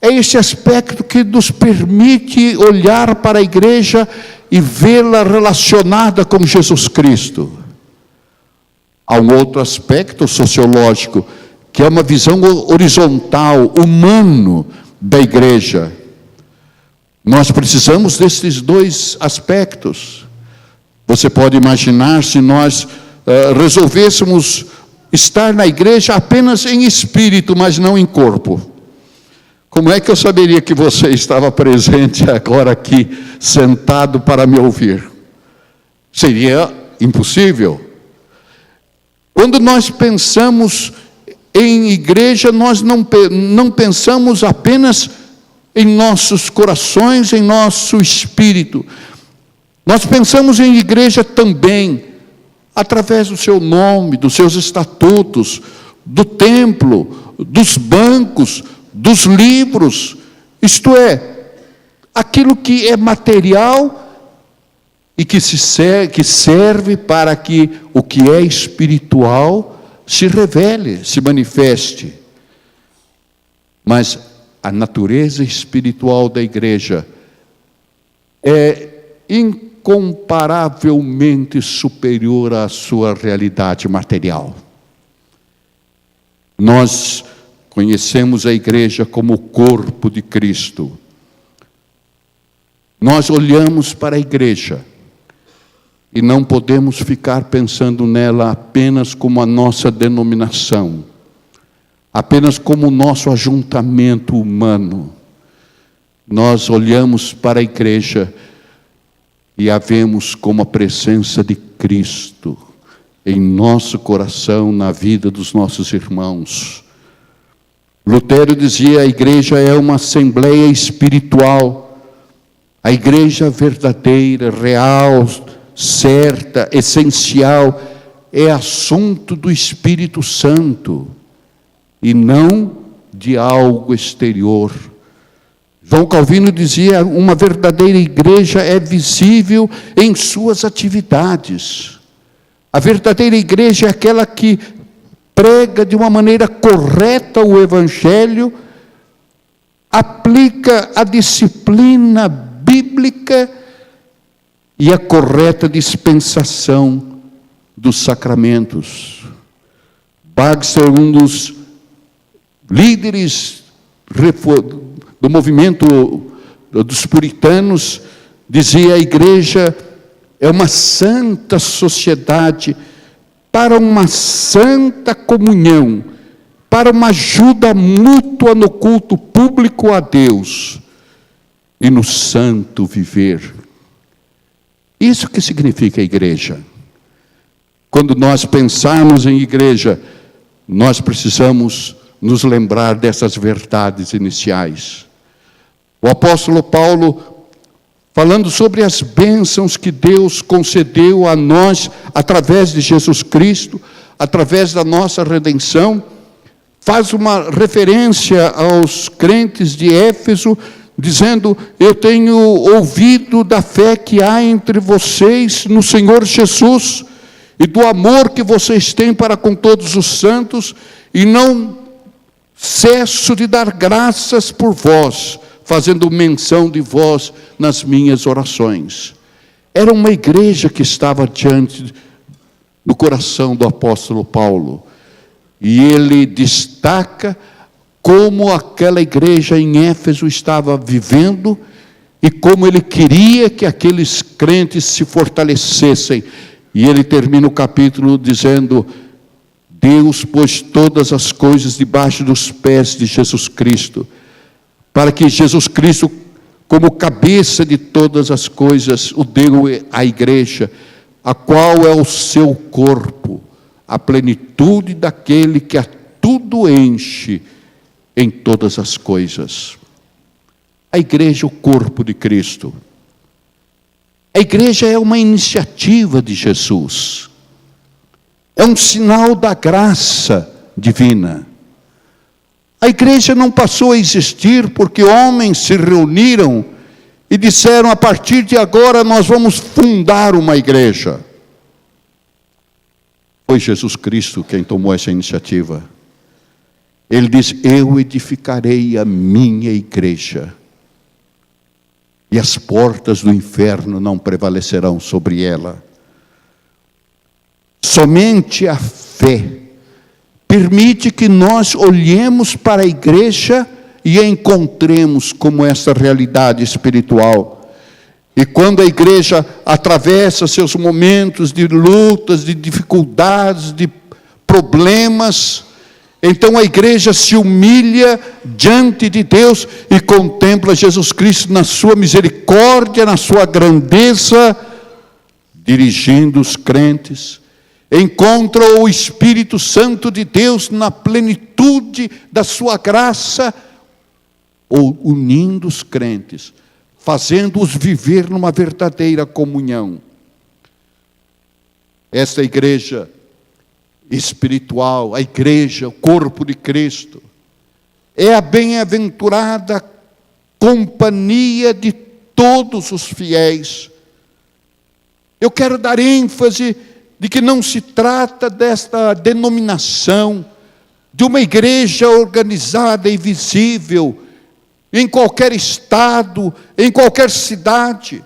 É esse aspecto que nos permite olhar para a igreja e vê-la relacionada com Jesus Cristo. Há um outro aspecto sociológico, que é uma visão horizontal, humano da igreja. Nós precisamos desses dois aspectos. Você pode imaginar se nós resolvêssemos estar na igreja apenas em espírito, mas não em corpo. Como é que eu saberia que você estava presente agora aqui, sentado para me ouvir? Seria impossível. Quando nós pensamos em igreja, nós não pensamos apenas em nossos corações, em nosso espírito. Nós pensamos em igreja também através do seu nome, dos seus estatutos, do templo, dos bancos, dos livros, isto é, aquilo que é material e que serve para que o que é espiritual se revele, se manifeste. Mas a natureza espiritual da igreja é incomparavelmente superior à sua realidade material. Nós conhecemos a igreja como o corpo de Cristo. Nós olhamos para a igreja e não podemos ficar pensando nela apenas como a nossa denominação, apenas como o nosso ajuntamento humano. Nós olhamos para a igreja e a vemos como a presença de Cristo em nosso coração, na vida dos nossos irmãos. Lutero dizia: a igreja é uma assembleia espiritual. A igreja verdadeira, real, certa, essencial, é assunto do Espírito Santo e não de algo exterior. João Calvino dizia: uma verdadeira igreja é visível em suas atividades. A verdadeira igreja é aquela que prega de uma maneira correta o Evangelho, aplica a disciplina bíblica e a correta dispensação dos sacramentos. Baxter, um dos líderes do movimento dos puritanos, dizia: a igreja é uma santa sociedade para uma santa comunhão, para uma ajuda mútua no culto público a Deus e no santo viver. Isso que significa a igreja. Quando nós pensamos em igreja, nós precisamos nos lembrar dessas verdades iniciais. O apóstolo Paulo, falando sobre as bênçãos que Deus concedeu a nós através de Jesus Cristo, através da nossa redenção, faz uma referência aos crentes de Éfeso, dizendo: eu tenho ouvido da fé que há entre vocês no Senhor Jesus e do amor que vocês têm para com todos os santos, e não cesso de dar graças por vós, fazendo menção de vós nas minhas orações. Era uma igreja que estava diante do coração do apóstolo Paulo. E ele destaca como aquela igreja em Éfeso estava vivendo e como ele queria que aqueles crentes se fortalecessem. E ele termina o capítulo dizendo: Deus pôs todas as coisas debaixo dos pés de Jesus Cristo, para que Jesus Cristo, como cabeça de todas as coisas, o deu à igreja, a qual é o seu corpo, a plenitude daquele que a tudo enche em todas as coisas. A igreja é o corpo de Cristo. A igreja é uma iniciativa de Jesus. É um sinal da graça divina. A igreja não passou a existir porque homens se reuniram e disseram: a partir de agora nós vamos fundar uma igreja. Foi Jesus Cristo quem tomou essa iniciativa. Ele diz: eu edificarei a minha igreja, e as portas do inferno não prevalecerão sobre ela. Somente a fé permite que nós olhemos para a igreja e a encontremos como essa realidade espiritual. E quando a igreja atravessa seus momentos de lutas, de dificuldades, de problemas, então a igreja se humilha diante de Deus e contempla Jesus Cristo na sua misericórdia, na sua grandeza, dirigindo os crentes. Encontra o Espírito Santo de Deus na plenitude da sua graça, ou unindo os crentes, fazendo-os viver numa verdadeira comunhão. Esta igreja espiritual, a igreja, o corpo de Cristo, é a bem-aventurada companhia de todos os fiéis. Eu quero dar ênfase de que não se trata desta denominação, de uma igreja organizada e visível, em qualquer estado, em qualquer cidade.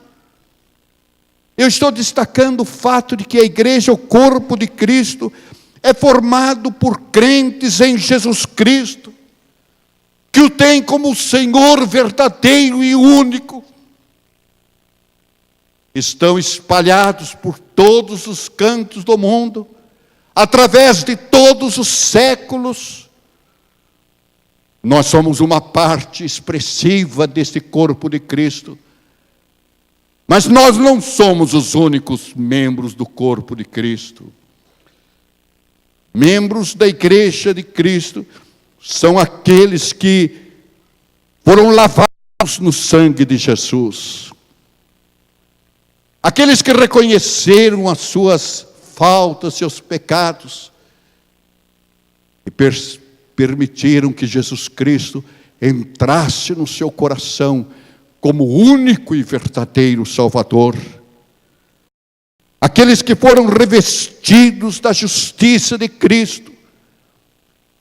Eu estou destacando o fato de que a igreja, o corpo de Cristo, é formado por crentes em Jesus Cristo, que o tem como Senhor verdadeiro e único, estão espalhados por todos os cantos do mundo, através de todos os séculos. Nós somos uma parte expressiva deste corpo de Cristo. Mas nós não somos os únicos membros do corpo de Cristo. Membros da igreja de Cristo são aqueles que foram lavados no sangue de Jesus. Aqueles que reconheceram as suas faltas, seus pecados, e permitiram que Jesus Cristo entrasse no seu coração como único e verdadeiro Salvador. Aqueles que foram revestidos da justiça de Cristo,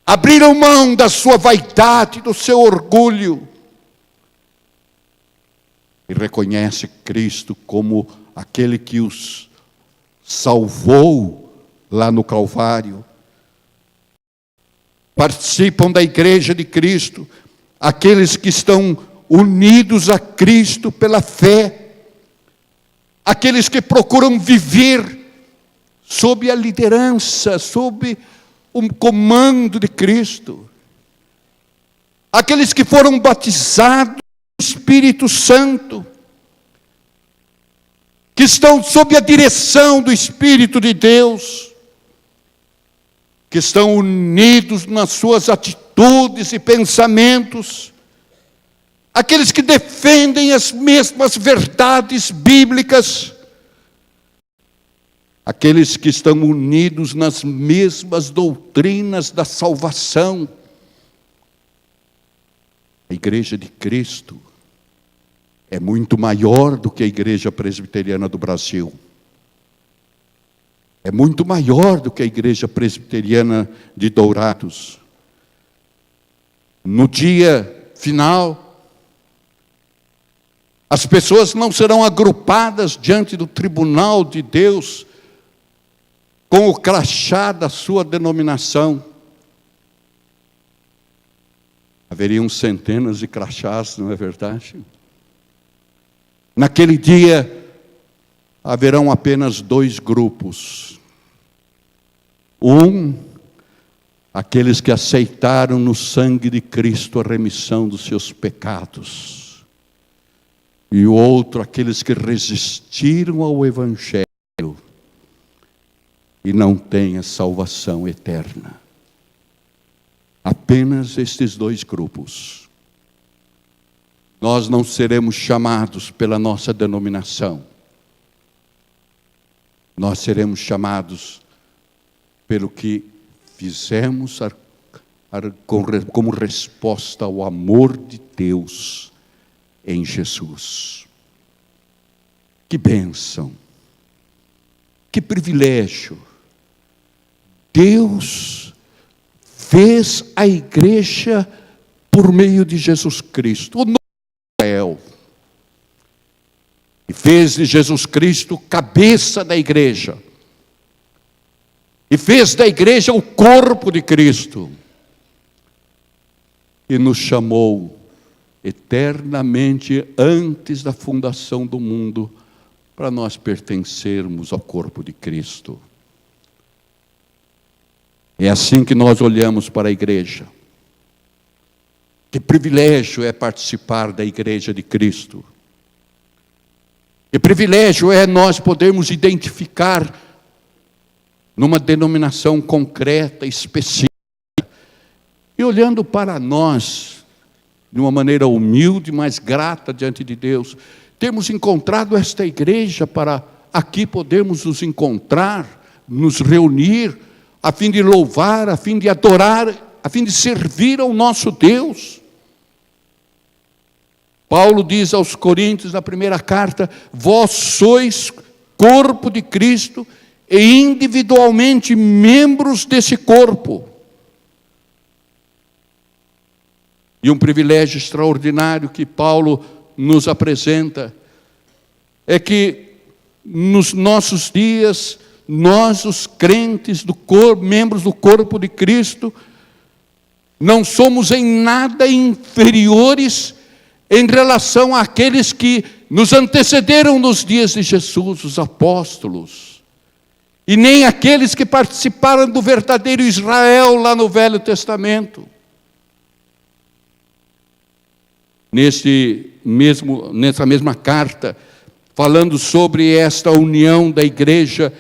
abriram mão da sua vaidade, do seu orgulho, e reconhece Cristo como aquele que os salvou lá no Calvário. Participam da igreja de Cristo aqueles que estão unidos a Cristo pela fé, aqueles que procuram viver sob a liderança, sob o comando de Cristo, aqueles que foram batizados no Espírito Santo, que estão sob a direção do Espírito de Deus, que estão unidos nas suas atitudes e pensamentos, aqueles que defendem as mesmas verdades bíblicas, aqueles que estão unidos nas mesmas doutrinas da salvação. A igreja de Cristo é muito maior do que a igreja presbiteriana do Brasil. É muito maior do que a igreja presbiteriana de Dourados. No dia final, as pessoas não serão agrupadas diante do tribunal de Deus com o crachá da sua denominação. Haveriam centenas de crachás, não é verdade? Naquele dia, haverão apenas 2 grupos. Aqueles que aceitaram no sangue de Cristo a remissão dos seus pecados. E o outro, aqueles que resistiram ao Evangelho e não têm a salvação eterna. Apenas estes 2 grupos. Nós não seremos chamados pela nossa denominação. Nós seremos chamados pelo que fizemos como resposta ao amor de Deus em Jesus. Que bênção, que privilégio. Deus fez a igreja por meio de Jesus Cristo, o novo Israel. E fez de Jesus Cristo cabeça da igreja. E fez da igreja o corpo de Cristo. E nos chamou eternamente antes da fundação do mundo para nós pertencermos ao corpo de Cristo. É assim que nós olhamos para a igreja. Que privilégio é participar da igreja de Cristo. Que privilégio é nós podermos identificar numa denominação concreta, específica, e olhando para nós, de uma maneira humilde, mas grata diante de Deus, temos encontrado esta igreja para aqui podermos nos encontrar, nos reunir, a fim de louvar, a fim de adorar, a fim de servir ao nosso Deus. Paulo diz aos Coríntios, na primeira carta, vós sois corpo de Cristo e individualmente membros desse corpo. E um privilégio extraordinário que Paulo nos apresenta é que nos nossos dias, nós os crentes do corpo, membros do corpo de Cristo, não somos em nada inferiores em relação àqueles que nos antecederam nos dias de Jesus, os apóstolos, e nem aqueles que participaram do verdadeiro Israel lá no Velho Testamento. Nessa mesma carta, falando sobre esta união da igreja,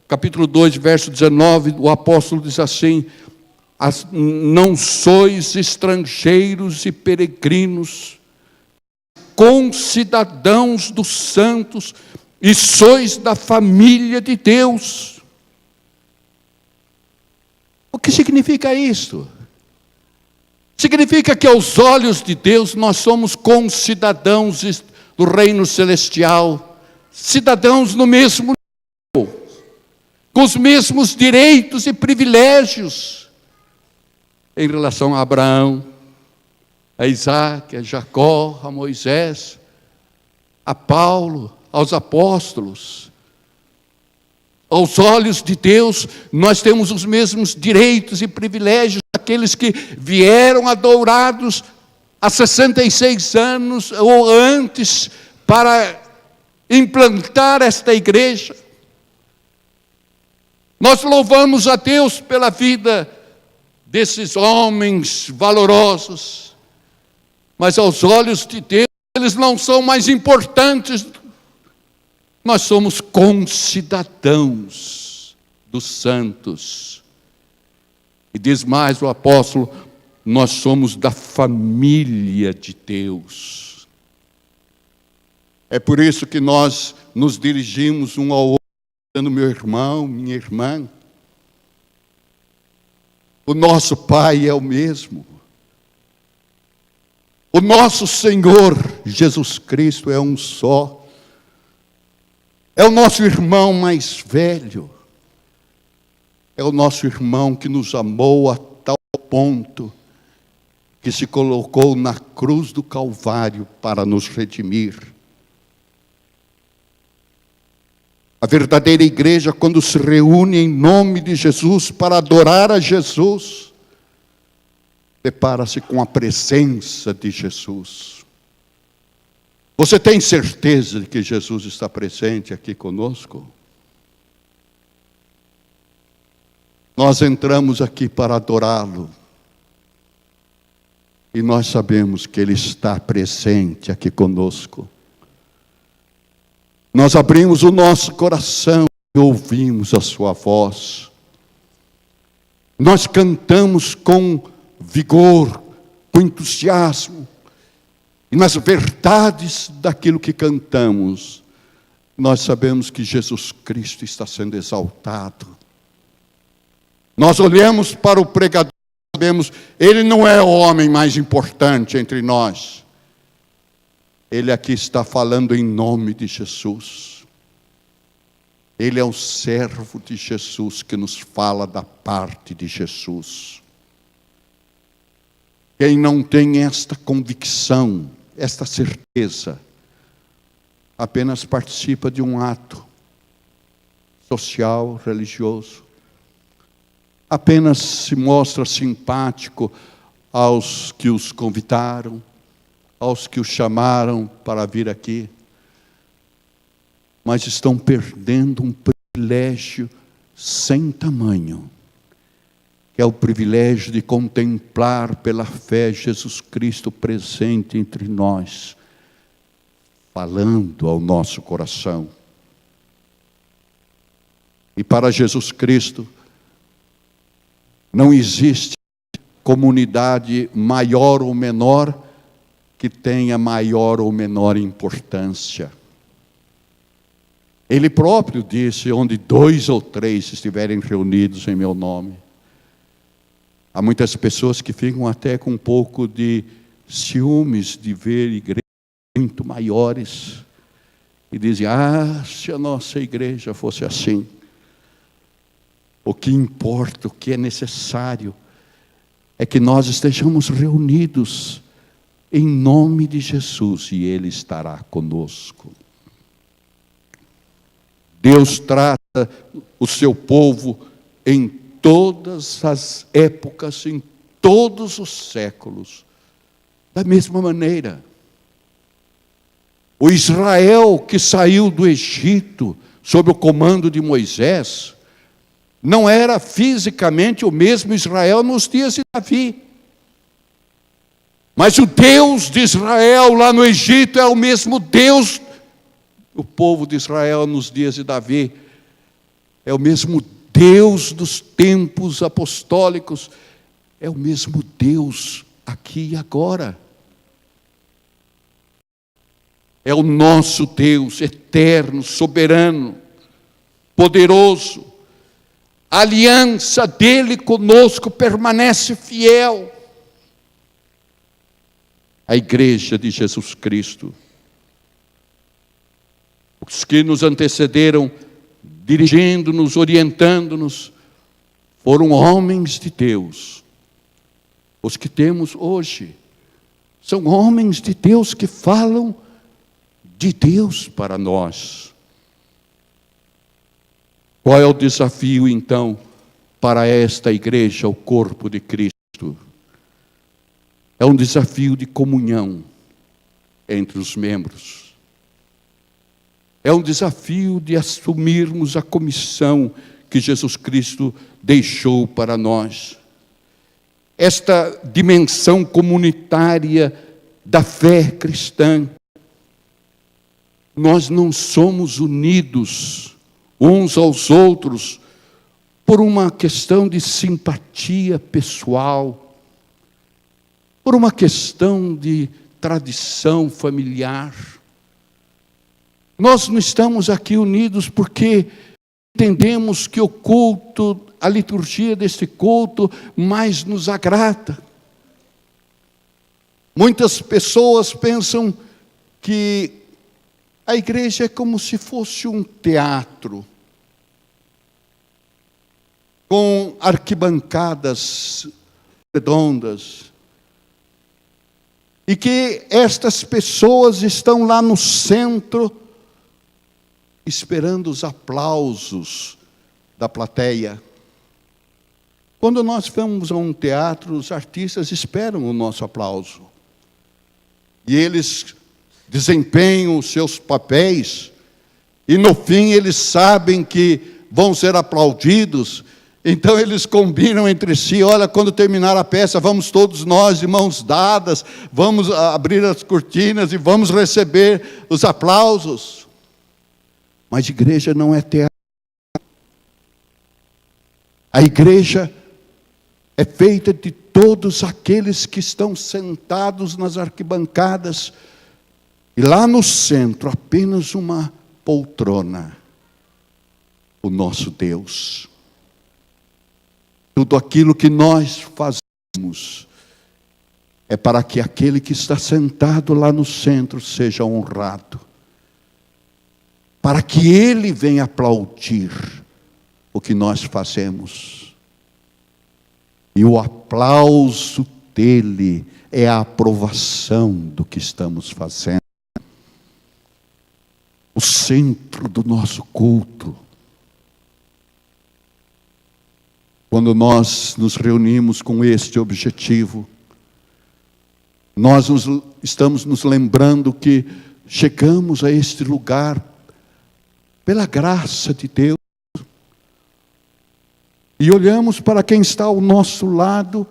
capítulo 2, verso 19, o apóstolo diz assim: não sois estrangeiros e peregrinos, concidadãos dos santos, e sois da família de Deus. O que significa isto? Significa que aos olhos de Deus nós somos concidadãos do reino celestial, cidadãos no mesmo nível, com os mesmos direitos e privilégios em relação a Abraão, a Isaac, a Jacó, a Moisés, a Paulo, aos apóstolos. Aos olhos de Deus, nós temos os mesmos direitos e privilégios daqueles que vieram adourados há 66 anos ou antes para implantar esta igreja. Nós louvamos a Deus pela vida desses homens valorosos, mas aos olhos de Deus, eles não são mais importantes. Nós somos concidadãos dos santos. E diz mais o apóstolo: nós somos da família de Deus. É por isso que nós nos dirigimos um ao outro, dizendo: meu irmão, minha irmã, o nosso Pai é o mesmo. O nosso Senhor Jesus Cristo é um só. É o nosso irmão mais velho. É o nosso irmão que nos amou a tal ponto que se colocou na cruz do Calvário para nos redimir. A verdadeira igreja, quando se reúne em nome de Jesus para adorar a Jesus, depara-se com a presença de Jesus. Você tem certeza de que Jesus está presente aqui conosco? Nós entramos aqui para adorá-lo. E nós sabemos que Ele está presente aqui conosco. Nós abrimos o nosso coração e ouvimos a sua voz. Nós cantamos com vigor, com entusiasmo. E nas verdades daquilo que cantamos, nós sabemos que Jesus Cristo está sendo exaltado. Nós olhamos para o pregador e sabemos, ele não é o homem mais importante entre nós. Ele aqui está falando em nome de Jesus. Ele é o servo de Jesus que nos fala da parte de Jesus. Quem não tem esta convicção, esta certeza, apenas participa de um ato social, religioso. Apenas se mostra simpático aos que os convidaram, aos que os chamaram para vir aqui. Mas estão perdendo um privilégio sem tamanho, que é o privilégio de contemplar pela fé Jesus Cristo presente entre nós, falando ao nosso coração. E para Jesus Cristo, não existe comunidade maior ou menor que tenha maior ou menor importância. Ele próprio disse, onde 2 ou 3 estiverem reunidos em meu nome. Há muitas pessoas que ficam até com um pouco de ciúmes de ver igrejas muito maiores. E dizem, se a nossa igreja fosse assim. O que importa, o que é necessário, é que nós estejamos reunidos em nome de Jesus e Ele estará conosco. Deus trata o seu povo em todas as épocas, em todos os séculos, da mesma maneira. O Israel que saiu do Egito sob o comando de Moisés não era fisicamente o mesmo Israel nos dias de Davi. Mas o Deus de Israel lá no Egito é o mesmo Deus. O povo de Israel nos dias de Davi é o mesmo Deus dos tempos apostólicos. É o mesmo Deus aqui e agora. É o nosso Deus eterno, soberano, poderoso. A aliança dele conosco permanece fiel. A igreja de Jesus Cristo. Os que nos antecederam, dirigindo-nos, orientando-nos, foram homens de Deus. Os que temos hoje são homens de Deus que falam de Deus para nós. Qual é o desafio, então, para esta igreja, o corpo de Cristo? É um desafio de comunhão entre os membros. É um desafio de assumirmos a comissão que Jesus Cristo deixou para nós. Esta dimensão comunitária da fé cristã. Nós não somos unidos uns aos outros por uma questão de simpatia pessoal, por uma questão de tradição familiar. Nós não estamos aqui unidos porque entendemos que o culto, a liturgia deste culto mais nos agrada. Muitas pessoas pensam que a igreja é como se fosse um teatro, com arquibancadas redondas, e que estas pessoas estão lá no centro, esperando os aplausos da plateia. Quando nós vamos a um teatro, os artistas esperam o nosso aplauso. E eles desempenham os seus papéis, e no fim eles sabem que vão ser aplaudidos, então eles combinam entre si: olha, quando terminar a peça, vamos todos nós de mãos dadas, vamos abrir as cortinas e vamos receber os aplausos. Mas igreja não é teatro. A igreja é feita de todos aqueles que estão sentados nas arquibancadas, e lá no centro, apenas uma poltrona, o nosso Deus. Tudo aquilo que nós fazemos é para que aquele que está sentado lá no centro seja honrado, para que ele venha aplaudir o que nós fazemos. E o aplauso dele é a aprovação do que estamos fazendo. O centro do nosso culto. Quando nós nos reunimos com este objetivo, nós estamos nos lembrando que chegamos a este lugar pela graça de Deus. E olhamos para quem está ao nosso lado,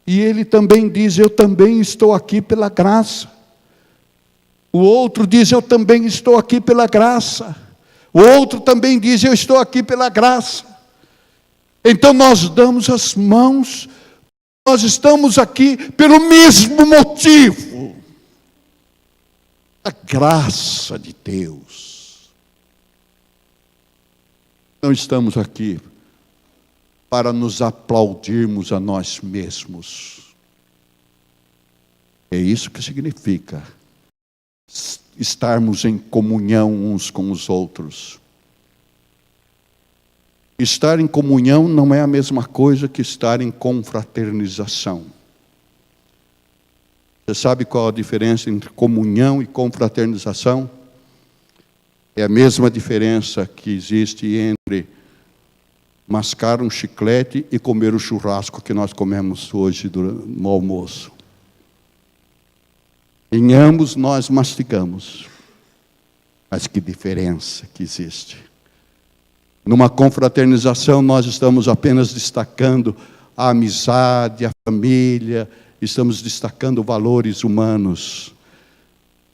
e ele também diz: eu também estou aqui pela graça. O outro diz: eu também estou aqui pela graça. O outro também diz: eu estou aqui pela graça. Então nós damos as mãos, nós estamos aqui pelo mesmo motivo. A graça de Deus. Não estamos aqui para nos aplaudirmos a nós mesmos. É isso que significa estarmos em comunhão uns com os outros. Estar em comunhão não é a mesma coisa que estar em confraternização. Você sabe qual a diferença entre comunhão e confraternização? É a mesma diferença que existe entre mascar um chiclete e comer o churrasco que nós comemos hoje no almoço. Em ambos nós mastigamos. Mas que diferença que existe. Numa confraternização, nós estamos apenas destacando a amizade, a família, estamos destacando valores humanos.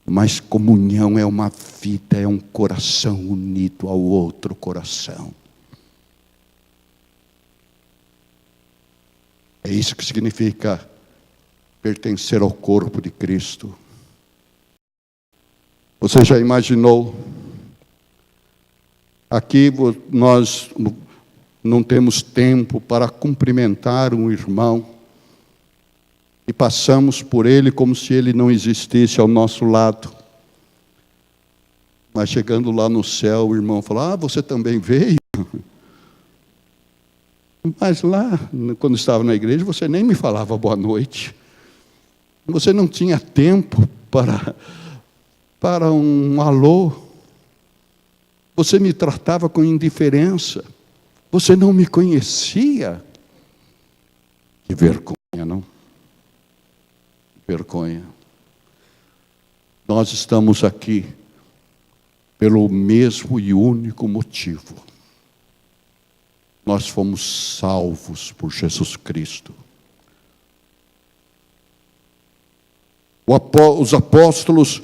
Mas comunhão é uma vida, é um coração unido ao outro coração. É isso que significa pertencer ao corpo de Cristo. Você já imaginou? Aqui nós não temos tempo para cumprimentar um irmão e passamos por ele como se ele não existisse ao nosso lado. Mas chegando lá no céu, o irmão fala: você também veio? Mas lá, quando estava na igreja, você nem me falava boa noite. Você não tinha tempo para um alô. Você me tratava com indiferença. Você não me conhecia. Que vergonha, não? Vergonha. Nós estamos aqui pelo mesmo e único motivo. Nós fomos salvos por Jesus Cristo. Os apóstolos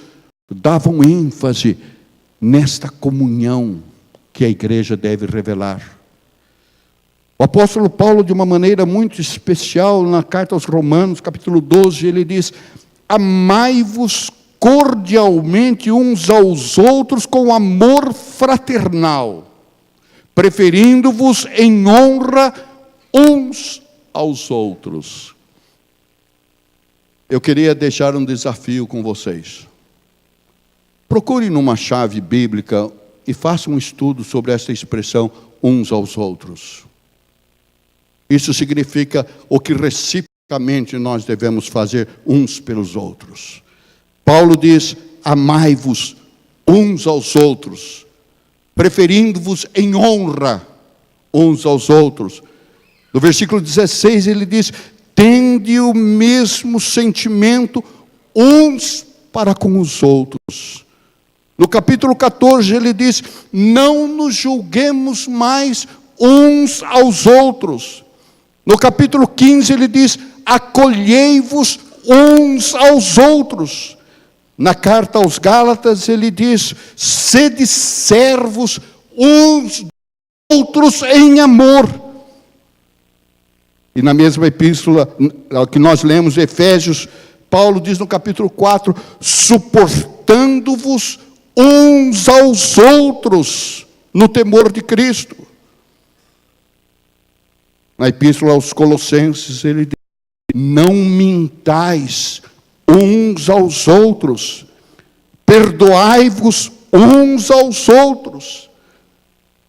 davam ênfase nesta comunhão que a igreja deve revelar. O apóstolo Paulo, de uma maneira muito especial, na carta aos Romanos, capítulo 12, ele diz: amai-vos cordialmente uns aos outros com amor fraternal, preferindo-vos em honra uns aos outros. Eu queria deixar um desafio com vocês. Procure numa chave bíblica e faça um estudo sobre esta expressão, uns aos outros. Isso significa o que reciprocamente nós devemos fazer uns pelos outros. Paulo diz: amai-vos uns aos outros, preferindo-vos em honra uns aos outros. No versículo 16 ele diz: tende o mesmo sentimento uns para com os outros. No capítulo 14 ele diz: não nos julguemos mais uns aos outros. No capítulo 15 ele diz: acolhei-vos uns aos outros. Na carta aos Gálatas ele diz: sede servos uns dos outros em amor. E na mesma epístola que nós lemos, Efésios, Paulo diz no capítulo 4, suportando-vos uns aos outros no temor de Cristo. Na epístola aos Colossenses ele diz: não mintais uns aos outros, perdoai-vos uns aos outros.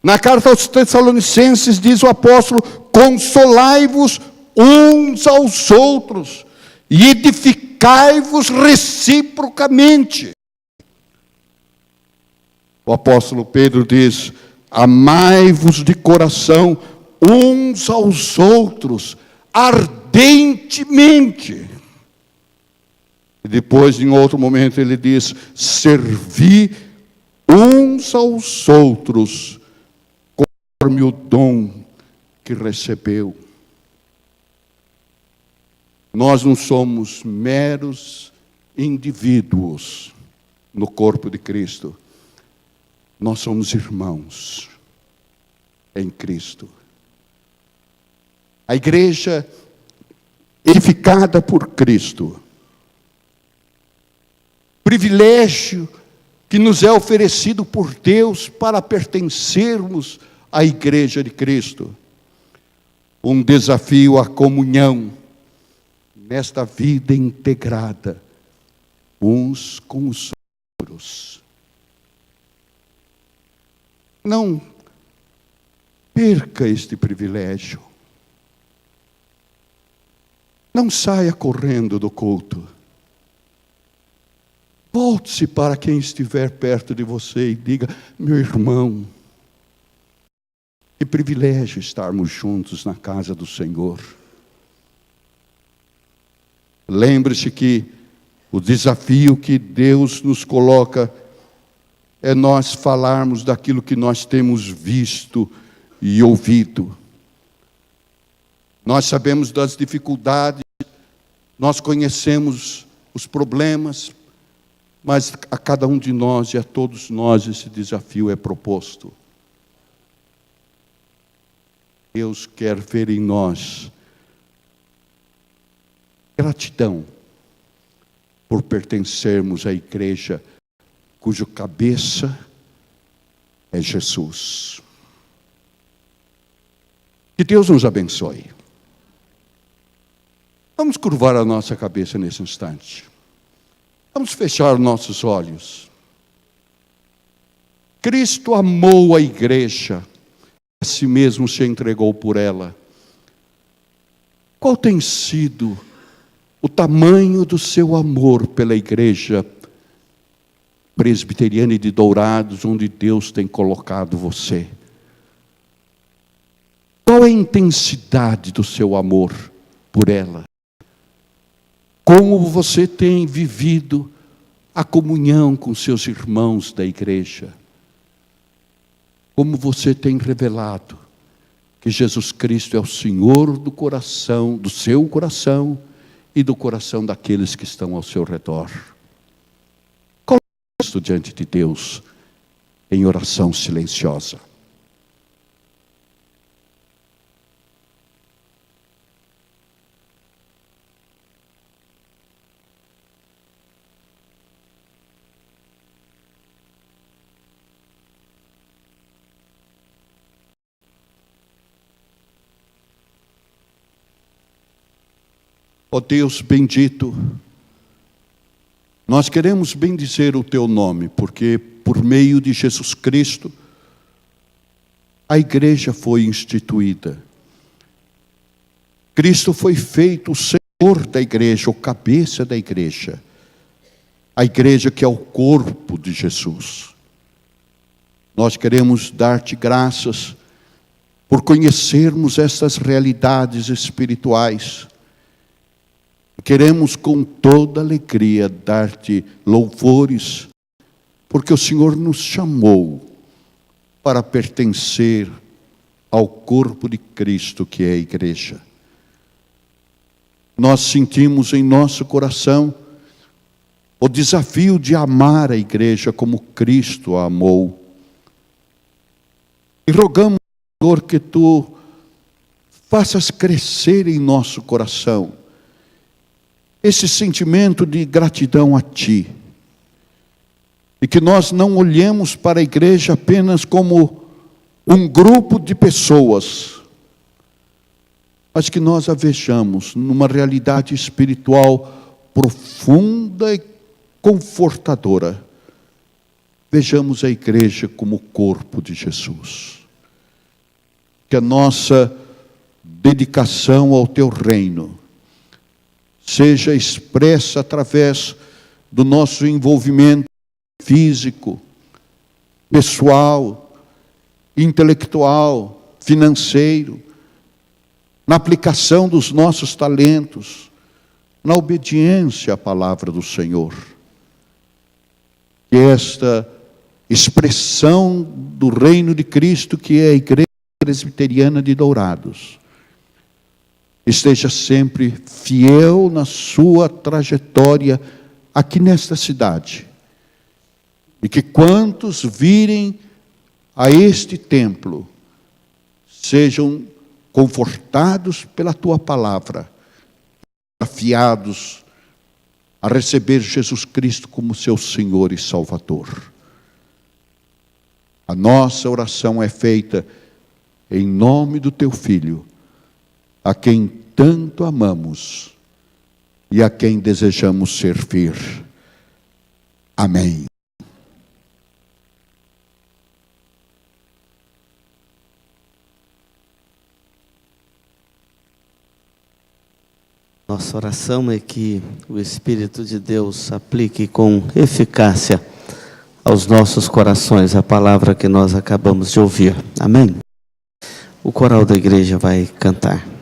Na carta aos Tessalonicenses diz o apóstolo: consolai-vos uns aos outros e edificai-vos reciprocamente. O apóstolo Pedro diz: amai-vos de coração uns aos outros, ardentemente. E depois, em outro momento, ele diz: servi uns aos outros, conforme o dom que recebeu. Nós não somos meros indivíduos no corpo de Cristo. Nós somos irmãos em Cristo. A igreja edificada por Cristo, privilégio que nos é oferecido por Deus para pertencermos à igreja de Cristo. Um desafio à comunhão nesta vida integrada, uns com os outros. Não perca este privilégio. Não saia correndo do culto. Volte-se para quem estiver perto de você e diga: meu irmão, que privilégio estarmos juntos na casa do Senhor. Lembre-se que o desafio que Deus nos coloca é nós falarmos daquilo que nós temos visto e ouvido. Nós sabemos das dificuldades, nós conhecemos os problemas, mas a cada um de nós e a todos nós esse desafio é proposto. Deus quer ver em nós gratidão por pertencermos à igreja cujo cabeça é Jesus. Que Deus nos abençoe. Vamos curvar a nossa cabeça nesse instante. Vamos fechar nossos olhos. Cristo amou a igreja, a si mesmo se entregou por ela. Qual tem sido o tamanho do seu amor pela igreja presbiteriana de Dourados, onde Deus tem colocado você? Qual é a intensidade do seu amor por ela? Como você tem vivido a comunhão com seus irmãos da igreja? Como você tem revelado que Jesus Cristo é o Senhor do coração, do seu coração e do coração daqueles que estão ao seu redor? Coloque isso diante de Deus em oração silenciosa. Ó Deus bendito, nós queremos bendizer o Teu nome, porque por meio de Jesus Cristo, a igreja foi instituída. Cristo foi feito o Senhor da igreja, o cabeça da igreja. A igreja que é o corpo de Jesus. Nós queremos dar-te graças por conhecermos essas realidades espirituais. Queremos com toda alegria dar-te louvores, porque o Senhor nos chamou para pertencer ao corpo de Cristo, que é a igreja. Nós sentimos em nosso coração o desafio de amar a igreja como Cristo a amou. E rogamos, Senhor, que Tu faças crescer em nosso coração esse sentimento de gratidão a Ti. E que nós não olhemos para a igreja apenas como um grupo de pessoas, mas que nós a vejamos numa realidade espiritual profunda e confortadora. Vejamos a igreja como o corpo de Jesus. Que a nossa dedicação ao Teu reino seja expressa através do nosso envolvimento físico, pessoal, intelectual, financeiro, na aplicação dos nossos talentos, na obediência à palavra do Senhor. Que esta expressão do reino de Cristo, que é a Igreja Presbiteriana de Dourados, esteja sempre fiel na sua trajetória aqui nesta cidade. E que quantos virem a este templo sejam confortados pela Tua palavra, afiados a receber Jesus Cristo como seu Senhor e Salvador. A nossa oração é feita em nome do Teu Filho, a quem tanto amamos e a quem desejamos servir. Amém. Nossa oração é que o Espírito de Deus aplique com eficácia aos nossos corações a palavra que nós acabamos de ouvir. Amém? O coral da igreja vai cantar.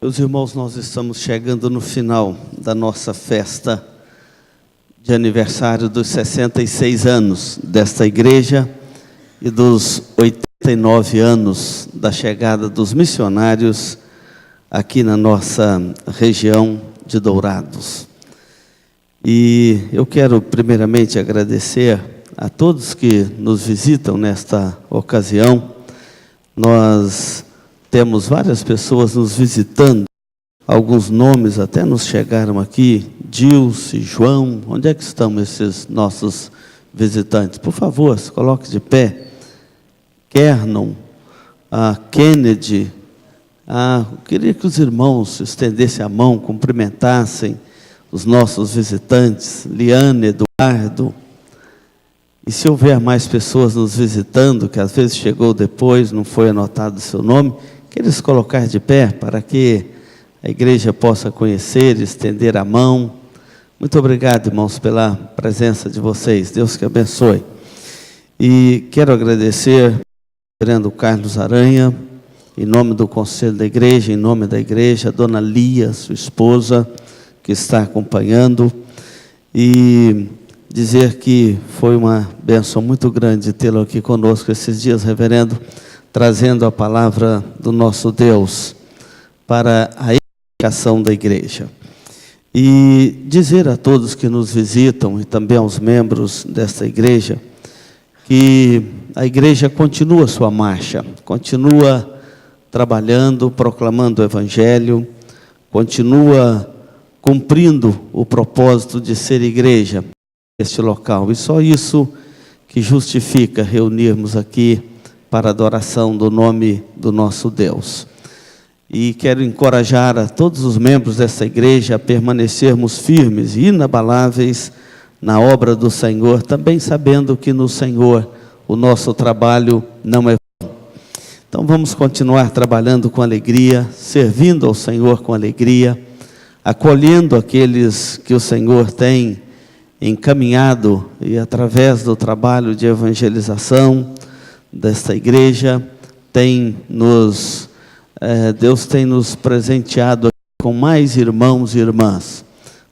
Meus irmãos, nós estamos chegando no final da nossa festa de aniversário dos 66 anos desta igreja e dos 89 anos da chegada dos missionários aqui na nossa região de Dourados. E eu quero primeiramente agradecer a todos que nos visitam nesta ocasião. Nós temos várias pessoas nos visitando, alguns nomes até nos chegaram aqui, Dilce, João. Onde é que estão esses nossos visitantes? Por favor, se coloque de pé. Kernon, Kennedy. Eu queria que os irmãos estendessem a mão, cumprimentassem os nossos visitantes, Liane, Eduardo. E se houver mais pessoas nos visitando, que às vezes chegou depois, não foi anotado o seu nome, que eles colocar de pé para que a igreja possa conhecer, estender a mão. Muito obrigado, irmãos, pela presença de vocês. Deus que abençoe. E quero agradecer ao reverendo Carlos Aranha, em nome do Conselho da Igreja, em nome da igreja, a dona Lia, sua esposa, que está acompanhando, e dizer que foi uma bênção muito grande tê-lo aqui conosco esses dias, reverendo, trazendo a palavra do nosso Deus para a edificação da igreja. E dizer a todos que nos visitam e também aos membros desta igreja que a igreja continua sua marcha, continua trabalhando, proclamando o Evangelho, continua cumprindo o propósito de ser igreja neste local. E só isso que justifica reunirmos aqui para a adoração do nome do nosso Deus. E quero encorajar a todos os membros dessa igreja a permanecermos firmes e inabaláveis na obra do Senhor, também sabendo que no Senhor o nosso trabalho não é vão. Então vamos continuar trabalhando com alegria, servindo ao Senhor com alegria, acolhendo aqueles que o Senhor tem encaminhado e através do trabalho de evangelização desta igreja, Deus tem nos presenteado com mais irmãos e irmãs.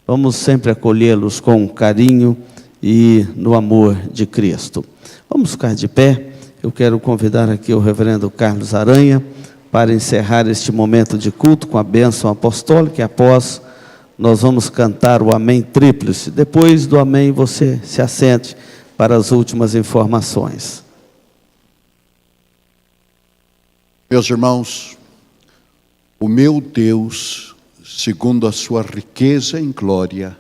Vamos sempre acolhê-los com carinho e no amor de Cristo. Vamos ficar de pé. Eu quero convidar aqui o reverendo Carlos Aranha para encerrar este momento de culto com a bênção apostólica, e após nós vamos cantar o Amém Tríplice. Depois do Amém, você se assente para as últimas informações. Meus irmãos, o meu Deus, segundo a sua riqueza em glória,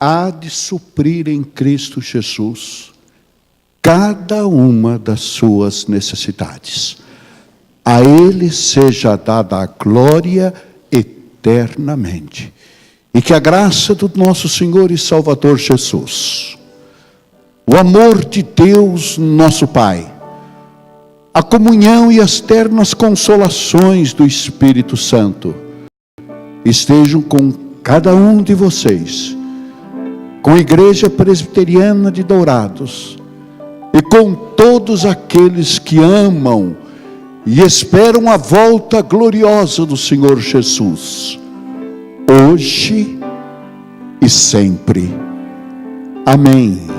há de suprir em Cristo Jesus cada uma das suas necessidades. A Ele seja dada a glória eternamente. E que a graça do nosso Senhor e Salvador Jesus, o amor de Deus, nosso Pai, a comunhão e as ternas consolações do Espírito Santo estejam com cada um de vocês, com a Igreja Presbiteriana de Dourados e com todos aqueles que amam e esperam a volta gloriosa do Senhor Jesus, hoje e sempre. Amém.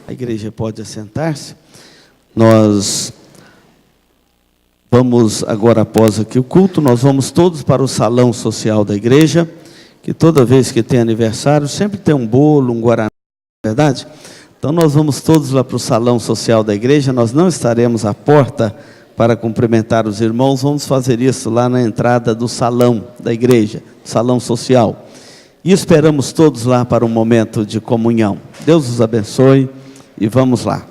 A igreja pode assentar-se. Nós vamos agora, após aqui o culto, nós vamos todos para o salão social da igreja, que toda vez que tem aniversário, sempre tem um bolo, um guaraná, não é verdade? Então nós vamos todos lá para o salão social da igreja. Nós não estaremos à porta para cumprimentar os irmãos, vamos fazer isso lá na entrada do salão da igreja, salão social. E esperamos todos lá para um momento de comunhão. Deus os abençoe. E vamos lá.